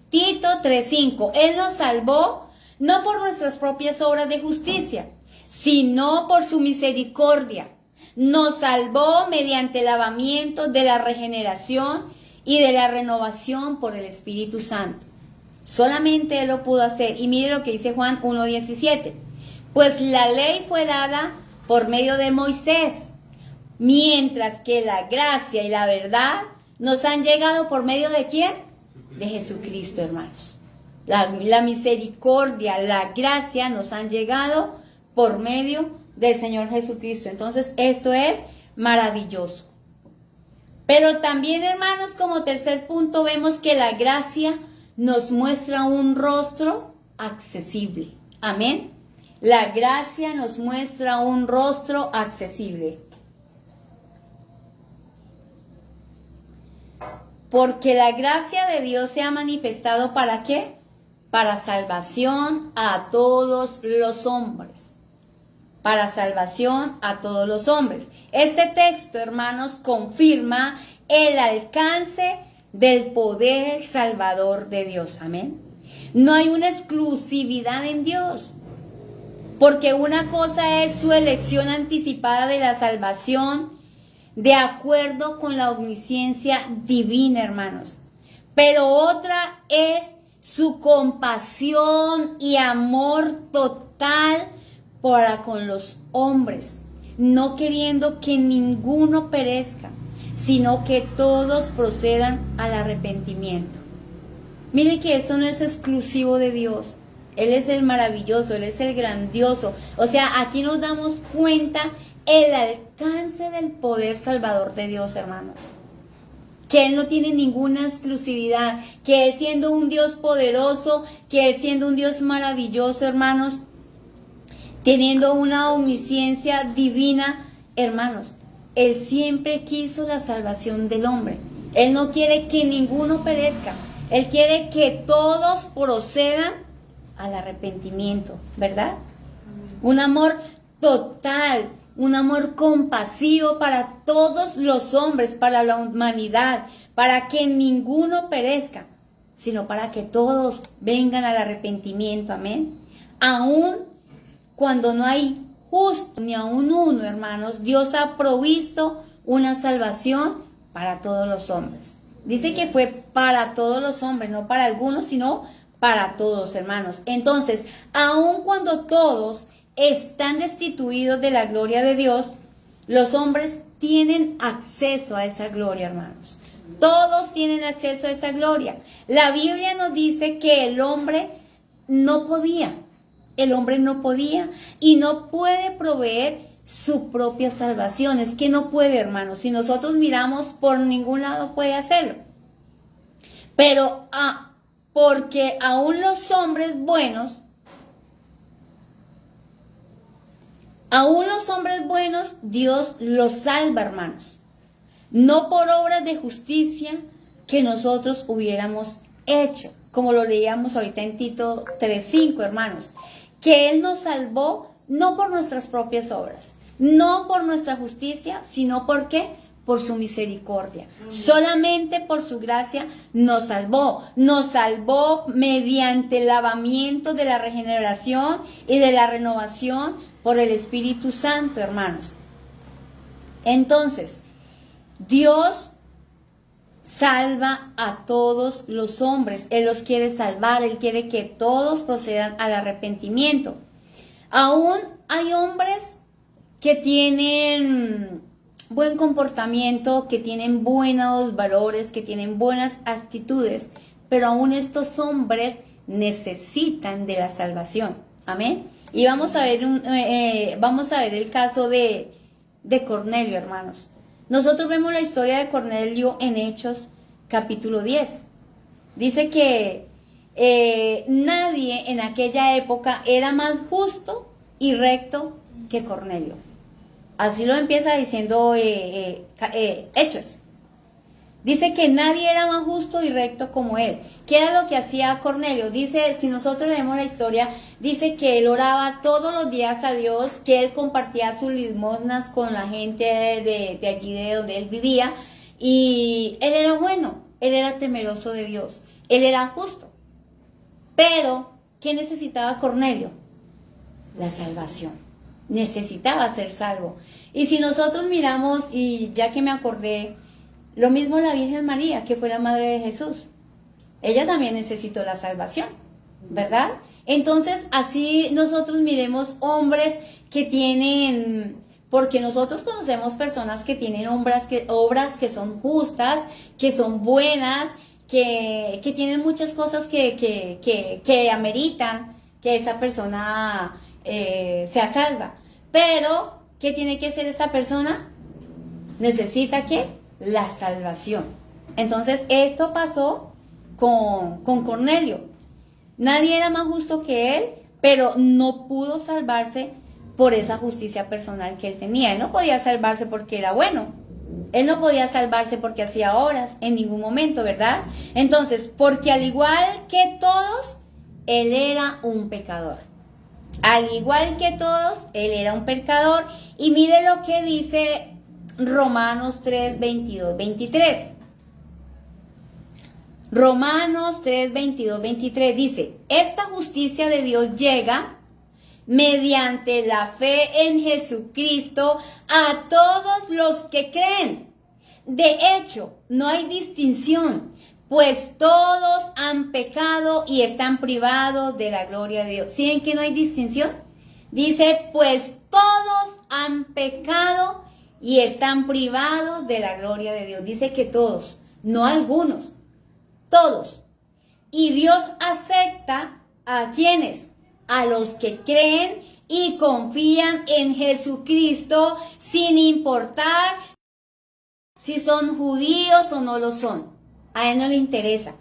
Tito 3:5. Él nos salvó no por nuestras propias obras de justicia, sino por su misericordia. Nos salvó mediante el lavamiento de la regeneración y de la renovación por el Espíritu Santo. Solamente Él lo pudo hacer. Y mire lo que dice Juan 1:17. Pues la ley fue dada por medio de Moisés, mientras que la gracia y la verdad nos han llegado por medio de ¿quién? De Jesucristo, hermanos. La misericordia, la gracia nos han llegado por medio del Señor Jesucristo. Entonces, esto es maravilloso. Pero también, hermanos, como tercer punto, vemos que la gracia nos muestra un rostro accesible. Amén. La gracia nos muestra un rostro accesible. Porque la gracia de Dios se ha manifestado ¿para qué? Para salvación a todos los hombres. Para salvación a todos los hombres. Este texto, hermanos, confirma el alcance del poder salvador de Dios. Amén. No hay una exclusividad en Dios. Porque una cosa es su elección anticipada de la salvación de acuerdo con la omnisciencia divina, hermanos. Pero otra es su compasión y amor total para con los hombres, no queriendo que ninguno perezca, sino que todos procedan al arrepentimiento. Mire que esto no es exclusivo de Dios. Él es el maravilloso, Él es el grandioso. O sea, aquí nos damos cuenta el alcance del poder salvador de Dios, hermanos. Que Él no tiene ninguna exclusividad, que Él siendo un Dios poderoso, que Él siendo un Dios maravilloso, hermanos, teniendo una omnisciencia divina, hermanos, Él siempre quiso la salvación del hombre. Él no quiere que ninguno perezca. Él quiere que todos procedan al arrepentimiento, ¿verdad? Un amor total, un amor compasivo para todos los hombres, para la humanidad, para que ninguno perezca, sino para que todos vengan al arrepentimiento, amén. Aún cuando no hay justo, ni aun uno, hermanos. Dios ha provisto una salvación para todos los hombres. Dice que fue para todos los hombres, no para algunos, sino para todos, hermanos. Entonces, aun cuando todos están destituidos de la gloria de Dios, los hombres tienen acceso a esa gloria, hermanos. Todos tienen acceso a esa gloria. La Biblia nos dice que el hombre no podía y no puede proveer su propia salvación. Es que no puede, hermanos. Si nosotros miramos, por ningún lado puede hacerlo. Pero porque aún los hombres buenos, Dios los salva, hermanos. No por obras de justicia que nosotros hubiéramos hecho, como lo leíamos ahorita en Tito 3:5, hermanos, que Él nos salvó no por nuestras propias obras, no por nuestra justicia, sino ¿por qué? Por su misericordia. Solamente por su gracia nos salvó mediante el lavamiento de la regeneración y de la renovación por el Espíritu Santo, hermanos. Entonces, Dios salva a todos los hombres. Él los quiere salvar. Él quiere que todos procedan al arrepentimiento. Aún hay hombres que tienen buen comportamiento, que tienen buenos valores, que tienen buenas actitudes, pero aún estos hombres necesitan de la salvación. Amén. Y vamos a ver el caso de Cornelio, hermanos. Nosotros vemos la historia de Cornelio en Hechos capítulo 10. Dice que nadie en aquella época era más justo y recto que Cornelio. Así lo empieza diciendo Hechos. Dice que nadie era más justo y recto como él. ¿Qué era lo que hacía Cornelio? Dice, si nosotros leemos la historia, dice que él oraba todos los días a Dios, que él compartía sus limosnas con la gente de allí de donde él vivía. Y él era bueno, él era temeroso de Dios, él era justo. Pero, ¿qué necesitaba Cornelio? La salvación. Necesitaba ser salvo. Y si nosotros miramos, y ya que me acordé, lo mismo la Virgen María, que fue la madre de Jesús. Ella también necesitó la salvación, ¿verdad? Entonces, así nosotros miremos hombres que tienen, porque nosotros conocemos personas que tienen obras que son justas, que son buenas, que tienen muchas cosas que ameritan que esa persona sea salva. Pero, ¿qué tiene que hacer esta persona? Necesita ¿qué? La salvación. Entonces, esto pasó con Cornelio. Nadie era más justo que él, pero no pudo salvarse por esa justicia personal que él tenía. Él no podía salvarse porque era bueno. Él no podía salvarse porque hacía obras en ningún momento, ¿verdad? Entonces, porque al igual que todos, él era un pecador. Al igual que todos, él era un pecador. Y mire lo que dice Romanos 3, 22, 23. Romanos 3, 22, 23 dice, esta justicia de Dios llega mediante la fe en Jesucristo a todos los que creen. De hecho, no hay distinción, pues todos han pecado y están privados de la gloria de Dios. ¿Sí ven que no hay distinción? Dice, pues todos han pecado y están privados de la gloria de Dios. Dice que todos, no algunos, todos. Y Dios acepta a quienes, a los que creen y confían en Jesucristo, sin importar si son judíos o no lo son. A él no le interesa.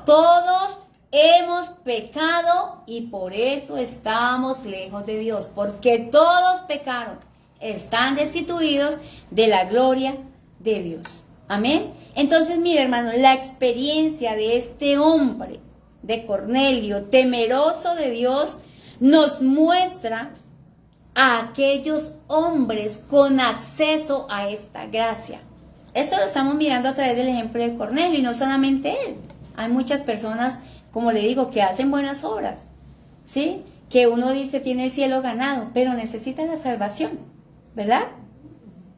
Todos hemos pecado y por eso estamos lejos de Dios, porque todos pecaron, están destituidos de la gloria de Dios. Amén. Entonces, mire, hermano, la experiencia de este hombre, de Cornelio, temeroso de Dios, nos muestra a aquellos hombres con acceso a esta gracia. Esto lo estamos mirando a través del ejemplo de Cornelio y no solamente él. Hay muchas personas, como le digo, que hacen buenas obras, ¿sí? que uno dice tiene el cielo ganado, pero necesita la salvación, ¿verdad?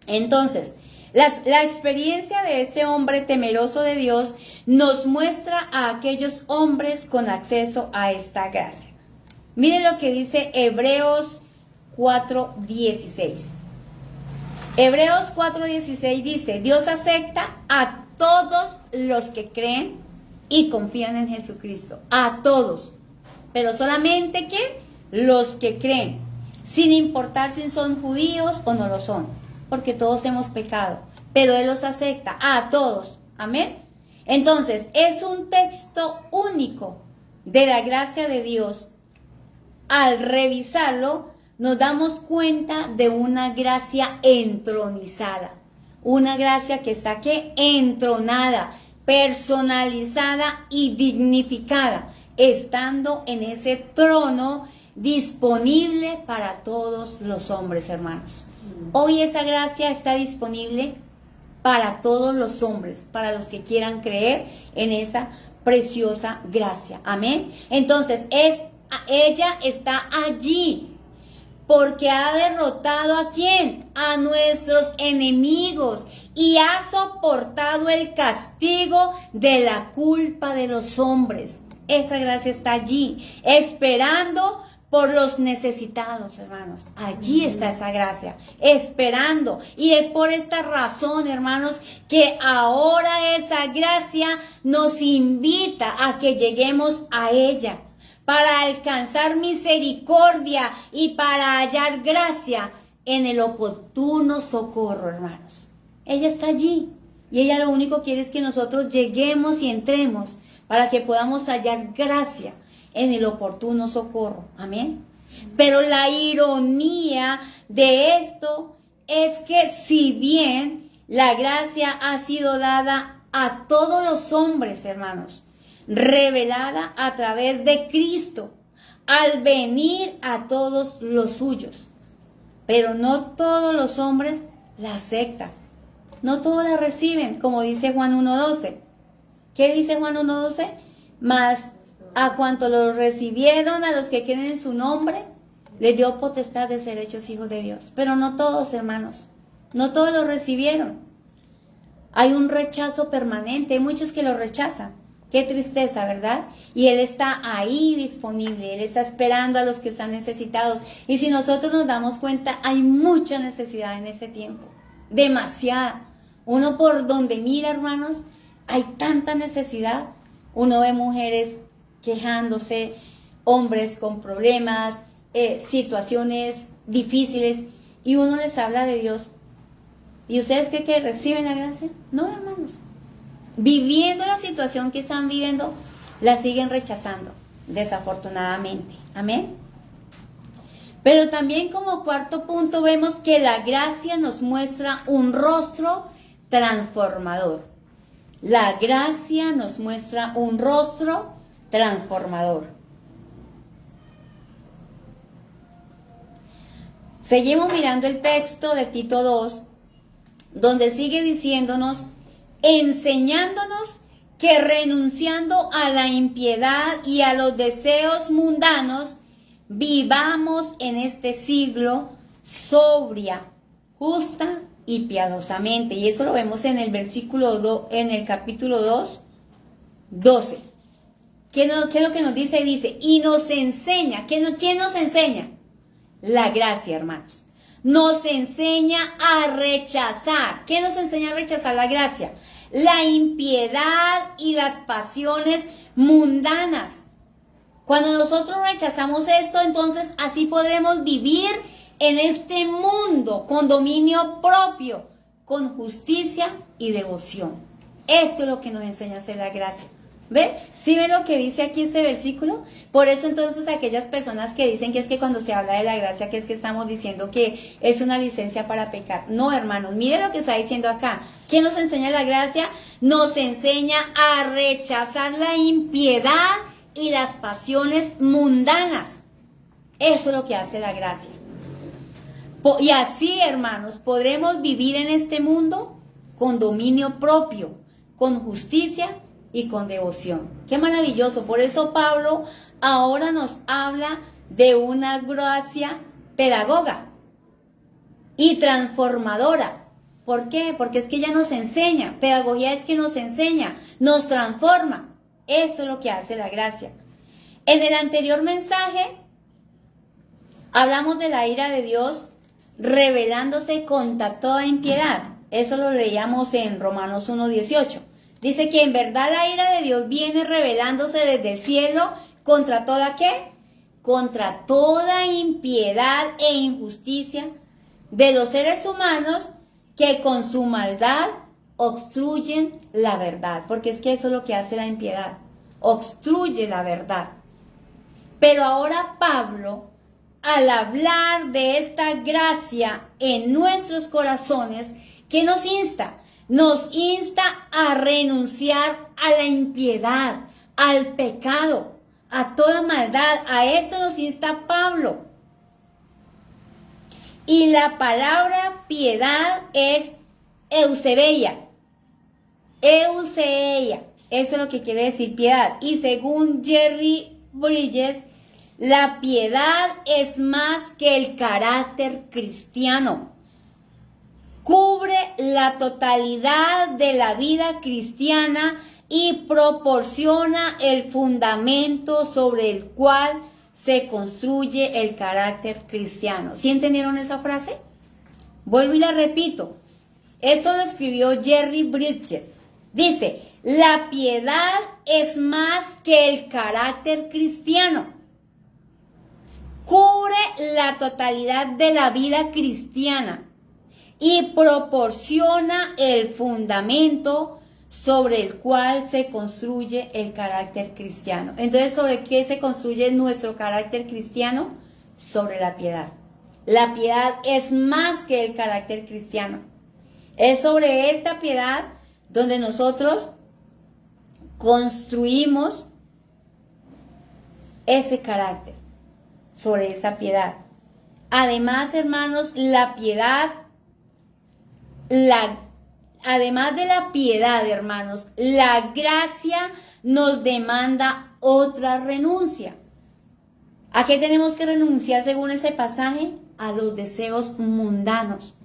Entonces, la experiencia de este hombre temeroso de Dios nos muestra a aquellos hombres con acceso a esta gracia. Miren lo que dice Hebreos 4:16. Hebreos 4:16 dice, Dios acepta a todos los que creen y confían en Jesucristo. A todos. Pero solamente ¿quién? Los que creen. Sin importar si son judíos o no lo son. Porque todos hemos pecado. Pero Él los acepta a todos. Amén. Entonces, es un texto único de la gracia de Dios. Al revisarlo, nos damos cuenta de una gracia entronizada. Una gracia que está ¿qué? Entronada, personalizada y dignificada, estando en ese trono disponible para todos los hombres, hermanos. Hoy esa gracia está disponible para todos los hombres, para los que quieran creer en esa preciosa gracia. Amén. Entonces, ella está allí porque ha derrotado ¿a quién? A nuestros enemigos y ha soportado el castigo de la culpa de los hombres. Esa gracia está allí, esperando por los necesitados, hermanos. Allí está esa gracia, esperando. Y es por esta razón, hermanos, que ahora esa gracia nos invita a que lleguemos a ella, para alcanzar misericordia y para hallar gracia en el oportuno socorro, hermanos. Ella está allí y ella lo único que quiere es que nosotros lleguemos y entremos para que podamos hallar gracia en el oportuno socorro. Amén. Pero la ironía de esto es que si bien la gracia ha sido dada a todos los hombres, hermanos, revelada a través de Cristo, al venir a todos los suyos. Pero no todos los hombres la aceptan. No todos la reciben, como dice Juan 1:12. ¿Qué dice Juan 1:12? Mas a cuanto los recibieron, a los que creen en su nombre, les dio potestad de ser hechos hijos de Dios. Pero no todos, hermanos. No todos lo recibieron. Hay un rechazo permanente. Hay muchos que lo rechazan. Qué tristeza, ¿verdad? Y Él está ahí disponible, Él está esperando a los que están necesitados. Y si nosotros nos damos cuenta, hay mucha necesidad en este tiempo, demasiada. Uno por donde mira, hermanos, hay tanta necesidad. Uno ve mujeres quejándose, hombres con problemas, situaciones difíciles, y uno les habla de Dios. ¿Y ustedes creen que reciben la gracia? No, hermanos. Viviendo la situación que están viviendo, la siguen rechazando, desafortunadamente. Amén. Pero también como cuarto punto vemos que la gracia nos muestra un rostro transformador. La gracia nos muestra un rostro transformador. Seguimos mirando el texto de Tito 2, donde sigue diciéndonos, enseñándonos que renunciando a la impiedad y a los deseos mundanos, vivamos en este siglo sobria, justa y piadosamente. Y eso lo vemos en el versículo en el capítulo 2, 12. ¿Qué es lo que nos dice? Dice, y nos enseña. ¿Quién nos enseña? La gracia, hermanos. Nos enseña a rechazar. ¿Qué nos enseña a rechazar la gracia? La impiedad y las pasiones mundanas. Cuando nosotros rechazamos esto, entonces así podremos vivir en este mundo con dominio propio, con justicia y devoción. Esto es lo que nos enseña a hacer la gracia. ¿Ve? ¿Sí ven lo que dice aquí este versículo? Por eso entonces aquellas personas que dicen que es que cuando se habla de la gracia, que es que estamos diciendo que es una licencia para pecar. No, hermanos, miren lo que está diciendo acá. ¿Qué nos enseña la gracia? Nos enseña a rechazar la impiedad y las pasiones mundanas. Eso es lo que hace la gracia. Y así, hermanos, podremos vivir en este mundo con dominio propio, con justicia y con devoción. Qué maravilloso. Por eso Pablo ahora nos habla de una gracia pedagoga y transformadora. ¿Por qué? Porque es que ella nos enseña. Pedagogía es que nos enseña, nos transforma. Eso es lo que hace la gracia. En el anterior mensaje hablamos de la ira de Dios revelándose contra toda impiedad. Eso lo leíamos en Romanos 1:18. Dice que en verdad la ira de Dios viene revelándose desde el cielo contra toda ¿qué? Contra toda impiedad e injusticia de los seres humanos que con su maldad obstruyen la verdad. Porque es que eso es lo que hace la impiedad. Obstruye la verdad. Pero ahora Pablo, al hablar de esta gracia en nuestros corazones, ¿qué nos insta? Nos insta a renunciar a la impiedad, al pecado, a toda maldad. A eso nos insta Pablo. Y la palabra piedad es eusebeia. Eusebeia. Eso es lo que quiere decir piedad. Y según Jerry Bridges, la piedad es más que el carácter cristiano. Cubre la totalidad de la vida cristiana y proporciona el fundamento sobre el cual se construye el carácter cristiano. ¿Sí entendieron esa frase? Vuelvo y la repito. Esto lo escribió Jerry Bridges. Dice, la piedad es más que el carácter cristiano. Cubre la totalidad de la vida cristiana y proporciona el fundamento sobre el cual se construye el carácter cristiano. Entonces, ¿sobre qué se construye nuestro carácter cristiano? Sobre la piedad. La piedad es más que el carácter cristiano. Es sobre esta piedad donde nosotros construimos ese carácter, sobre esa piedad. Además, hermanos, la piedad, además de la piedad, hermanos, la gracia nos demanda otra renuncia. ¿A qué tenemos que renunciar según ese pasaje? A los deseos mundanos.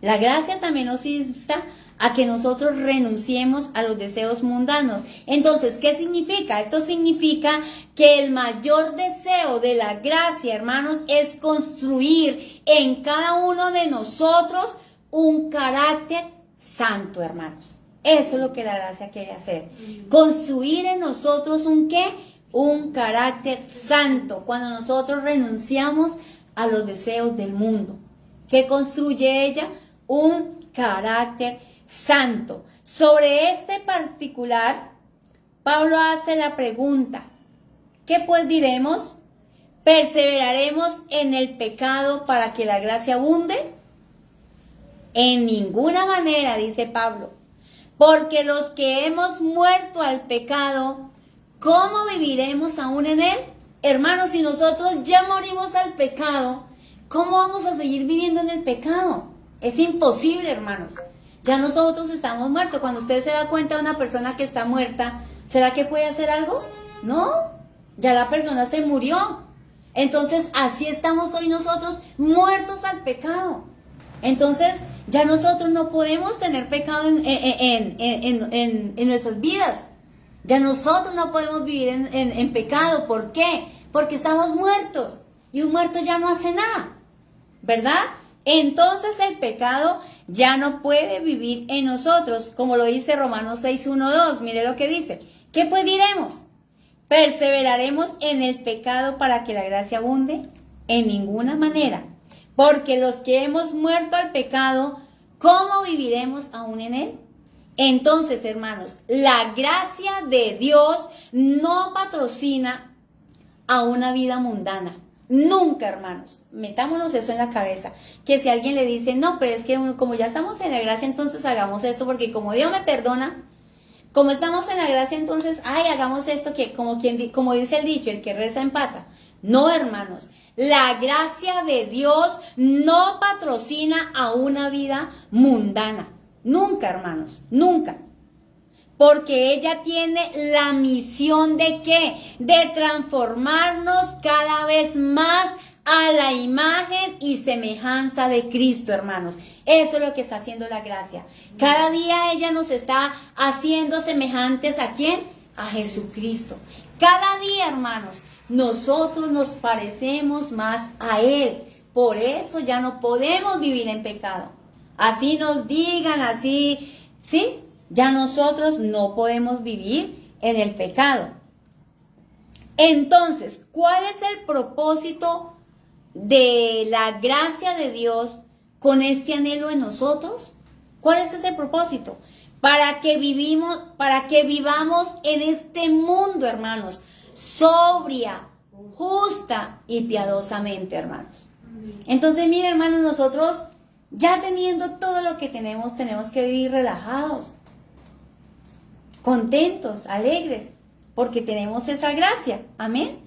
La gracia también nos insta a que nosotros renunciemos a los deseos mundanos. Entonces, ¿qué significa? Esto significa que el mayor deseo de la gracia, hermanos, es construir en cada uno de nosotros un carácter santo, hermanos. Eso es lo que la gracia quiere hacer. Construir en nosotros un ¿qué? Un carácter santo. Cuando nosotros renunciamos a los deseos del mundo. ¿Qué construye ella? Un carácter santo. Sobre este particular, Pablo hace la pregunta: ¿qué pues diremos? ¿Perseveraremos en el pecado para que la gracia abunde? En ninguna manera, dice Pablo, porque los que hemos muerto al pecado, ¿cómo viviremos aún en él? Hermanos, si nosotros ya morimos al pecado, ¿cómo vamos a seguir viviendo en el pecado? Es imposible, hermanos. Ya nosotros estamos muertos. Cuando usted se da cuenta de una persona que está muerta, ¿será que puede hacer algo? No, ya la persona se murió. Entonces, así estamos hoy nosotros, muertos al pecado. Entonces, ya nosotros no podemos tener pecado en nuestras vidas. Ya nosotros no podemos vivir en pecado. ¿Por qué? Porque estamos muertos. Y un muerto ya no hace nada, ¿verdad? Entonces el pecado ya no puede vivir en nosotros, como lo dice Romanos 6:1-2. Mire lo que dice. ¿Qué pues diremos? ¿Perseveraremos en el pecado para que la gracia abunde? En ninguna manera. Porque los que hemos muerto al pecado, ¿cómo viviremos aún en él? Entonces, hermanos, la gracia de Dios no patrocina a una vida mundana. Nunca, hermanos, metámonos eso en la cabeza, que si alguien le dice, no, pero es que como ya estamos en la gracia, entonces hagamos esto, porque como Dios me perdona, como estamos en la gracia, entonces, hagamos esto, que como dice el dicho, el que reza empata. No, hermanos, la gracia de Dios no patrocina a una vida mundana. Nunca, hermanos, nunca. porque ella tiene la misión ¿de qué? De transformarnos cada vez más a la imagen y semejanza de Cristo, hermanos. Eso es lo que está haciendo la gracia. Cada día ella nos está haciendo semejantes ¿a quién? A Jesucristo. Cada día, hermanos, nosotros nos parecemos más a Él. Por eso ya no podemos vivir en pecado. Así nos digan, así, ¿sí? Ya nosotros no podemos vivir en el pecado. Entonces, ¿cuál es el propósito de la gracia de Dios con este anhelo en nosotros? ¿Cuál es ese propósito? Para que vivamos en este mundo, hermanos, sobria, justa y piadosamente, hermanos. Entonces, mire, hermanos, nosotros ya teniendo todo lo que tenemos que vivir relajados, contentos, alegres, porque tenemos esa gracia. Amén.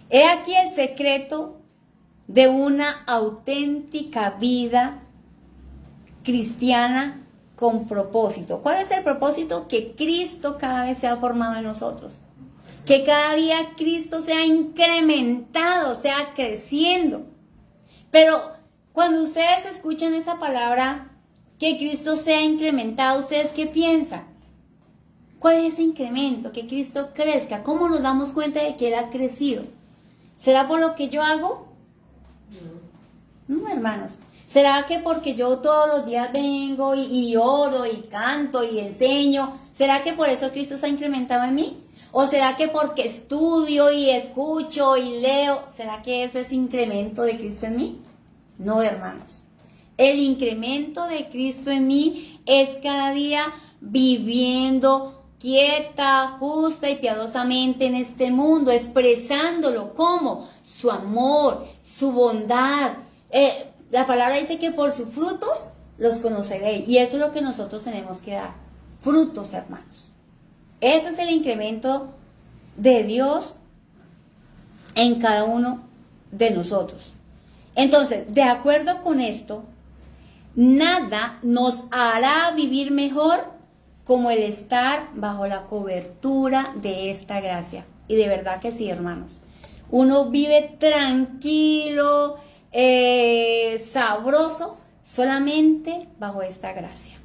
He aquí el secreto de una auténtica vida cristiana con propósito. ¿Cuál es el propósito? Que Cristo cada vez sea formado en nosotros. Que cada día Cristo sea incrementado, sea creciendo. Pero cuando ustedes escuchan esa palabra, que Cristo sea incrementado, ¿ustedes qué piensan? ¿Cuál es ese incremento? Que Cristo crezca. ¿Cómo nos damos cuenta de que Él ha crecido? ¿Será por lo que yo hago? No, hermanos. ¿Será que porque yo todos los días vengo y oro y canto y enseño? ¿Será que por eso Cristo se ha incrementado en mí? ¿O será que porque estudio y escucho y leo? ¿Será que eso es incremento de Cristo en mí? No, hermanos. El incremento de Cristo en mí es cada día viviendo quieta, justa y piadosamente en este mundo, expresándolo como su amor, su bondad. La palabra dice que por sus frutos los conoceréis. Y eso es lo que nosotros tenemos que dar. Frutos, hermanos. Ese es el incremento de Dios en cada uno de nosotros. Entonces, de acuerdo con esto, nada nos hará vivir mejor como el estar bajo la cobertura de esta gracia. Y de verdad que sí, hermanos. Uno vive tranquilo, sabroso, solamente bajo esta gracia.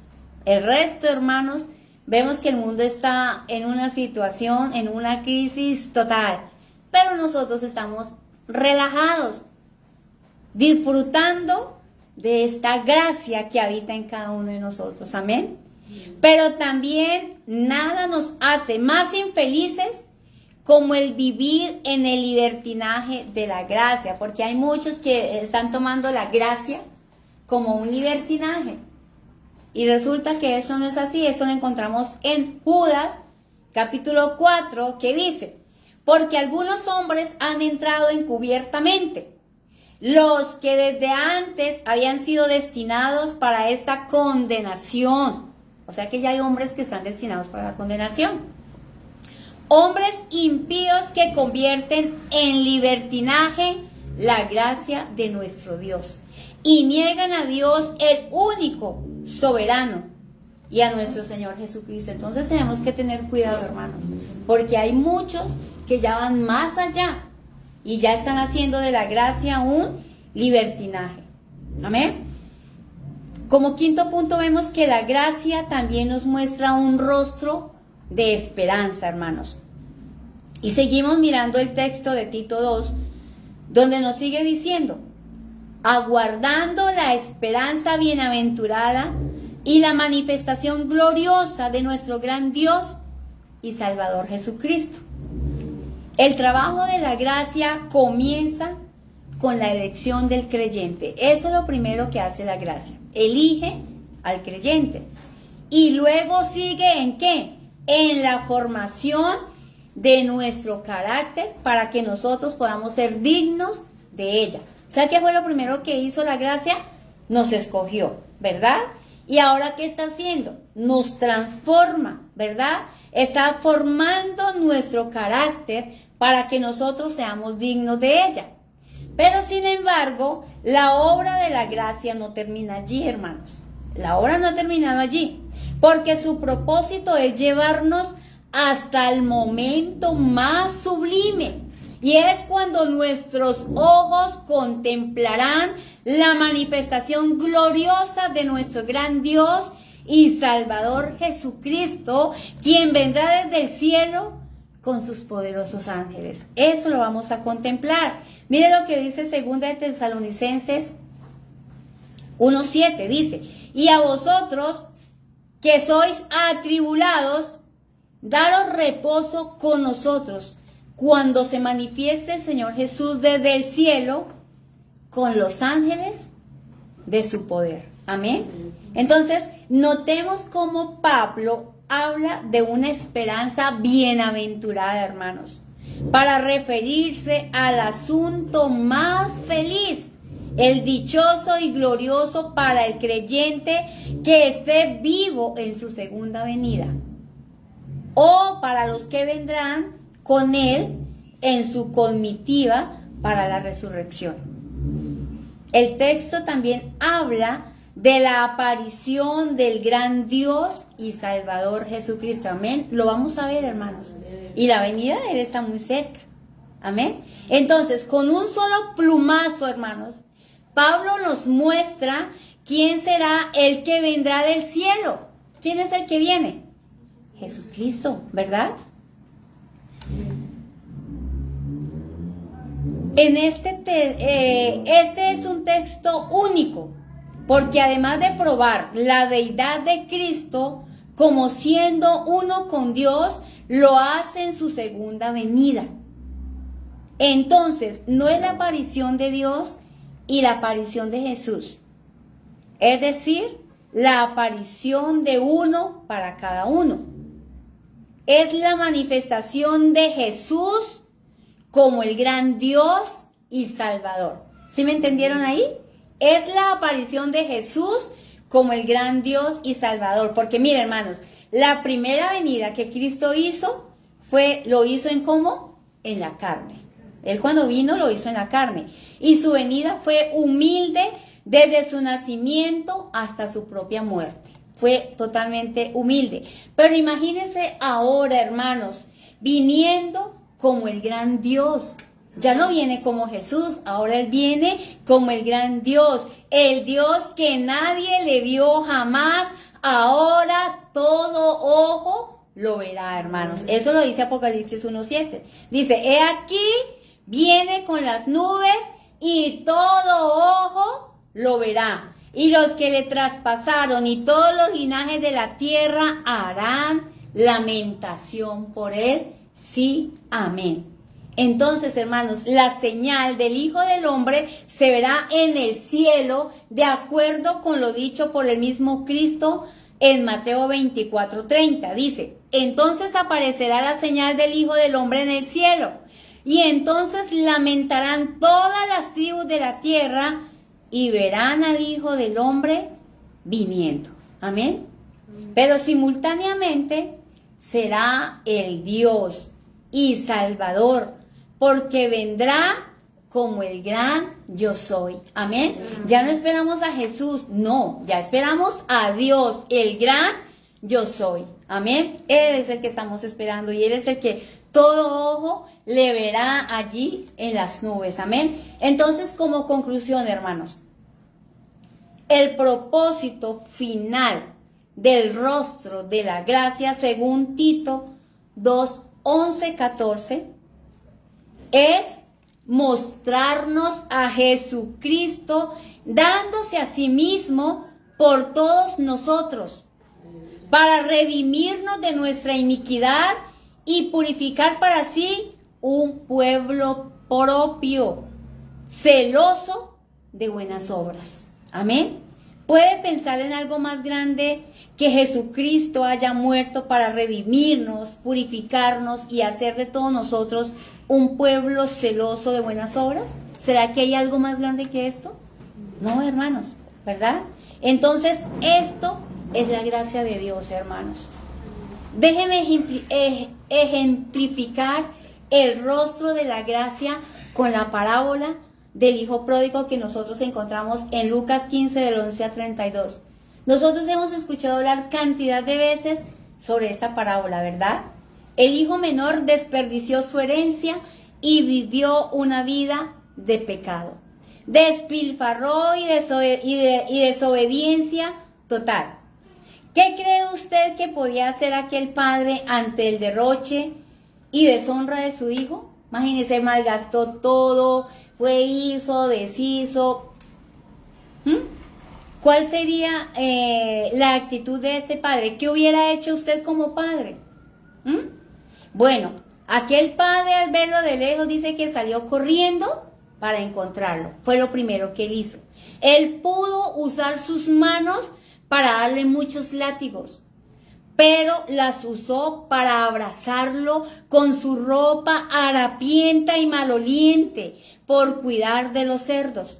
El resto, hermanos, vemos que el mundo está en una situación, en una crisis total. Pero nosotros estamos relajados, disfrutando de esta gracia que habita en cada uno de nosotros. Amén. Pero también nada nos hace más infelices como el vivir en el libertinaje de la gracia, porque hay muchos que están tomando la gracia como un libertinaje. Y resulta que eso no es así. Eso lo encontramos en Judas, capítulo 4, que dice: porque algunos hombres han entrado encubiertamente, los que desde antes habían sido destinados para esta condenación. O sea que ya hay hombres que están destinados para la condenación. Hombres impíos que convierten en libertinaje la gracia de nuestro Dios y niegan a Dios, el único soberano, y a nuestro Señor Jesucristo. Entonces tenemos que tener cuidado, hermanos, porque hay muchos que ya van más allá y ya están haciendo de la gracia un libertinaje. Amén. Como quinto punto vemos que la gracia también nos muestra un rostro de esperanza, hermanos. Y seguimos mirando el texto de Tito 2, donde nos sigue diciendo: aguardando la esperanza bienaventurada y la manifestación gloriosa de nuestro gran Dios y Salvador Jesucristo. El trabajo de la gracia comienza con la elección del creyente. Eso es lo primero que hace la gracia. Elige al creyente. Y luego sigue ¿en qué? En la formación de nuestro carácter para que nosotros podamos ser dignos de ella. O sea, ¿qué fue lo primero que hizo la gracia? Nos escogió, ¿verdad? Y ahora, ¿qué está haciendo? Nos transforma, ¿verdad? Está formando nuestro carácter para que nosotros seamos dignos de ella. Pero sin embargo, la obra de la gracia no termina allí, hermanos. La obra no ha terminado allí. porque su propósito es llevarnos hasta el momento más sublime. Y es cuando nuestros ojos contemplarán la manifestación gloriosa de nuestro gran Dios y Salvador Jesucristo, quien vendrá desde el cielo con sus poderosos ángeles. Eso lo vamos a contemplar. Mire lo que dice 2 de Tesalonicenses 1:7, dice: y a vosotros que sois atribulados, daros reposo con nosotros, cuando se manifieste el Señor Jesús desde el cielo con los ángeles de su poder. Amén. Entonces, notemos cómo Pablo habla de una esperanza bienaventurada, hermanos, para referirse al asunto más feliz, el dichoso y glorioso para el creyente que esté vivo en su segunda venida, o para los que vendrán con él en su comitiva para la resurrección. El texto también habla de la aparición del gran Dios y Salvador Jesucristo. Amén. Lo vamos a ver, hermanos. Y la venida de él está muy cerca. Amén. Entonces, con un solo plumazo, hermanos, Pablo nos muestra quién será el que vendrá del cielo. ¿Quién es el que viene? Jesucristo, ¿verdad? Este es un texto único, porque además de probar la deidad de Cristo como siendo uno con Dios, lo hace en su segunda venida. Entonces, no es la aparición de Dios y la aparición de Jesús, es decir, la aparición de uno para cada uno. Es la manifestación de Jesús como el gran Dios y Salvador. ¿Sí me entendieron ahí? Es la aparición de Jesús como el gran Dios y Salvador. Porque miren, hermanos, la primera venida que Cristo hizo, lo hizo en ¿cómo? En la carne. Él cuando vino lo hizo en la carne. Y su venida fue humilde desde su nacimiento hasta su propia muerte. Fue totalmente humilde. Pero imagínense ahora, hermanos, viniendo como el gran Dios. Ya no viene como Jesús, ahora Él viene como el gran Dios. El Dios que nadie le vio jamás, ahora todo ojo lo verá, hermanos. Eso lo dice Apocalipsis 1:7. Dice, he aquí, viene con las nubes y todo ojo lo verá. Y los que le traspasaron y todos los linajes de la tierra harán lamentación por él. Sí, amén. Entonces, hermanos, la señal del Hijo del Hombre se verá en el cielo, de acuerdo con lo dicho por el mismo Cristo en Mateo 24:30. Dice, entonces aparecerá la señal del Hijo del Hombre en el cielo, y entonces lamentarán todas las tribus de la tierra y verán al Hijo del Hombre viniendo. Amén. Pero simultáneamente será el Dios y Salvador, porque vendrá como el gran yo soy. Amén. Ya no esperamos a Jesús, no, ya esperamos a Dios, el gran yo soy. Amén. Él es el que estamos esperando y Él es el que todo ojo le verá allí en las nubes. Amén. Entonces, como conclusión, hermanos, el propósito final del rostro de la gracia, según Tito 2:11-14, es mostrarnos a Jesucristo dándose a sí mismo por todos nosotros, para redimirnos de nuestra iniquidad y purificar para sí un pueblo propio, celoso de buenas obras. Amén. ¿Puede pensar en algo más grande que Jesucristo haya muerto para redimirnos, purificarnos y hacer de todos nosotros un pueblo celoso de buenas obras? ¿Será que hay algo más grande que esto? No, hermanos, ¿verdad? Entonces, esto es la gracia de Dios, hermanos. Déjenme ejemplificar el rostro de la gracia con la parábola del hijo pródigo que nosotros encontramos en Lucas 15 del 11 al 32. Nosotros hemos escuchado hablar cantidad de veces sobre esta parábola, ¿verdad? El hijo menor desperdició su herencia y vivió una vida de pecado. Despilfarró y desobediencia total. ¿Qué cree usted que podía hacer aquel padre ante el derroche y deshonra de su hijo? Imagínese, malgastó todo, deshizo. ¿Cuál sería la actitud de este padre? ¿Qué hubiera hecho usted como padre? Bueno, aquel padre al verlo de lejos dice que salió corriendo para encontrarlo. Fue lo primero que él hizo. Él pudo usar sus manos para darle muchos látigos, pero las usó para abrazarlo con su ropa harapienta y maloliente por cuidar de los cerdos.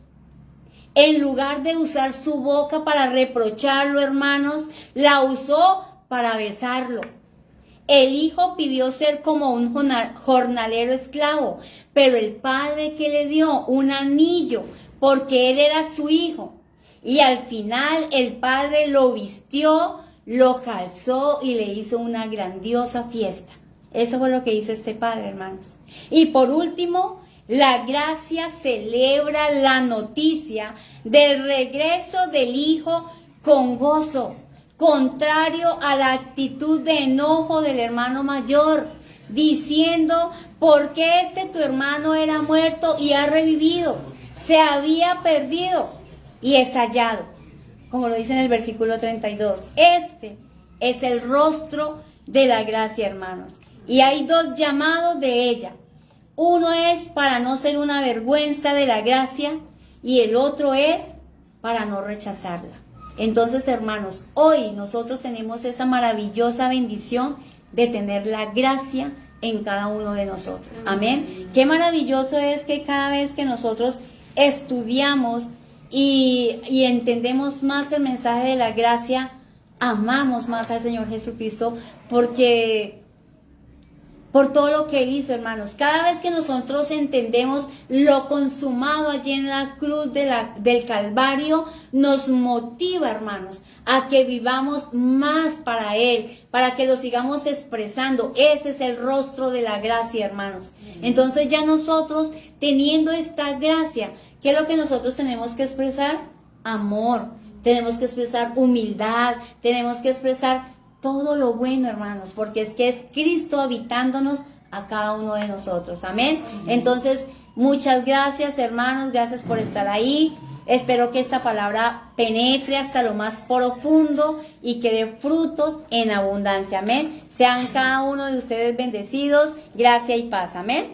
En lugar de usar su boca para reprocharlo, hermanos, la usó para besarlo. El hijo pidió ser como un jornalero esclavo, pero el padre que le dio un anillo porque él era su hijo. Y al final el padre lo vistió, lo calzó y le hizo una grandiosa fiesta. Eso fue lo que hizo este padre, hermanos. Y por último, la gracia celebra la noticia del regreso del hijo con gozo, contrario a la actitud de enojo del hermano mayor, diciendo: ¿por qué tu hermano era muerto y ha revivido? Se había perdido y es hallado, como lo dice en el versículo 32. Este es el rostro de la gracia, hermanos. Y hay dos llamados de ella. Uno es para no ser una vergüenza de la gracia y el otro es para no rechazarla. Entonces, hermanos, hoy nosotros tenemos esa maravillosa bendición de tener la gracia en cada uno de nosotros. Amén. Qué maravilloso es que cada vez que nosotros estudiamos y entendemos más el mensaje de la gracia, amamos más al Señor Jesucristo por todo lo que Él hizo, hermanos. Cada vez que nosotros entendemos lo consumado allí en la cruz del Calvario, nos motiva, hermanos, a que vivamos más para Él, para que lo sigamos expresando. Ese es el rostro de la gracia, hermanos. Entonces ya nosotros, teniendo esta gracia, ¿qué es lo que nosotros tenemos que expresar? Amor, tenemos que expresar humildad, tenemos que expresar todo lo bueno, hermanos, porque es que es Cristo habitándonos a cada uno de nosotros. Amén. Entonces, muchas gracias, hermanos, gracias por estar ahí. Espero que esta palabra penetre hasta lo más profundo y que dé frutos en abundancia. Amén. Sean cada uno de ustedes bendecidos. Gracia y paz. Amén.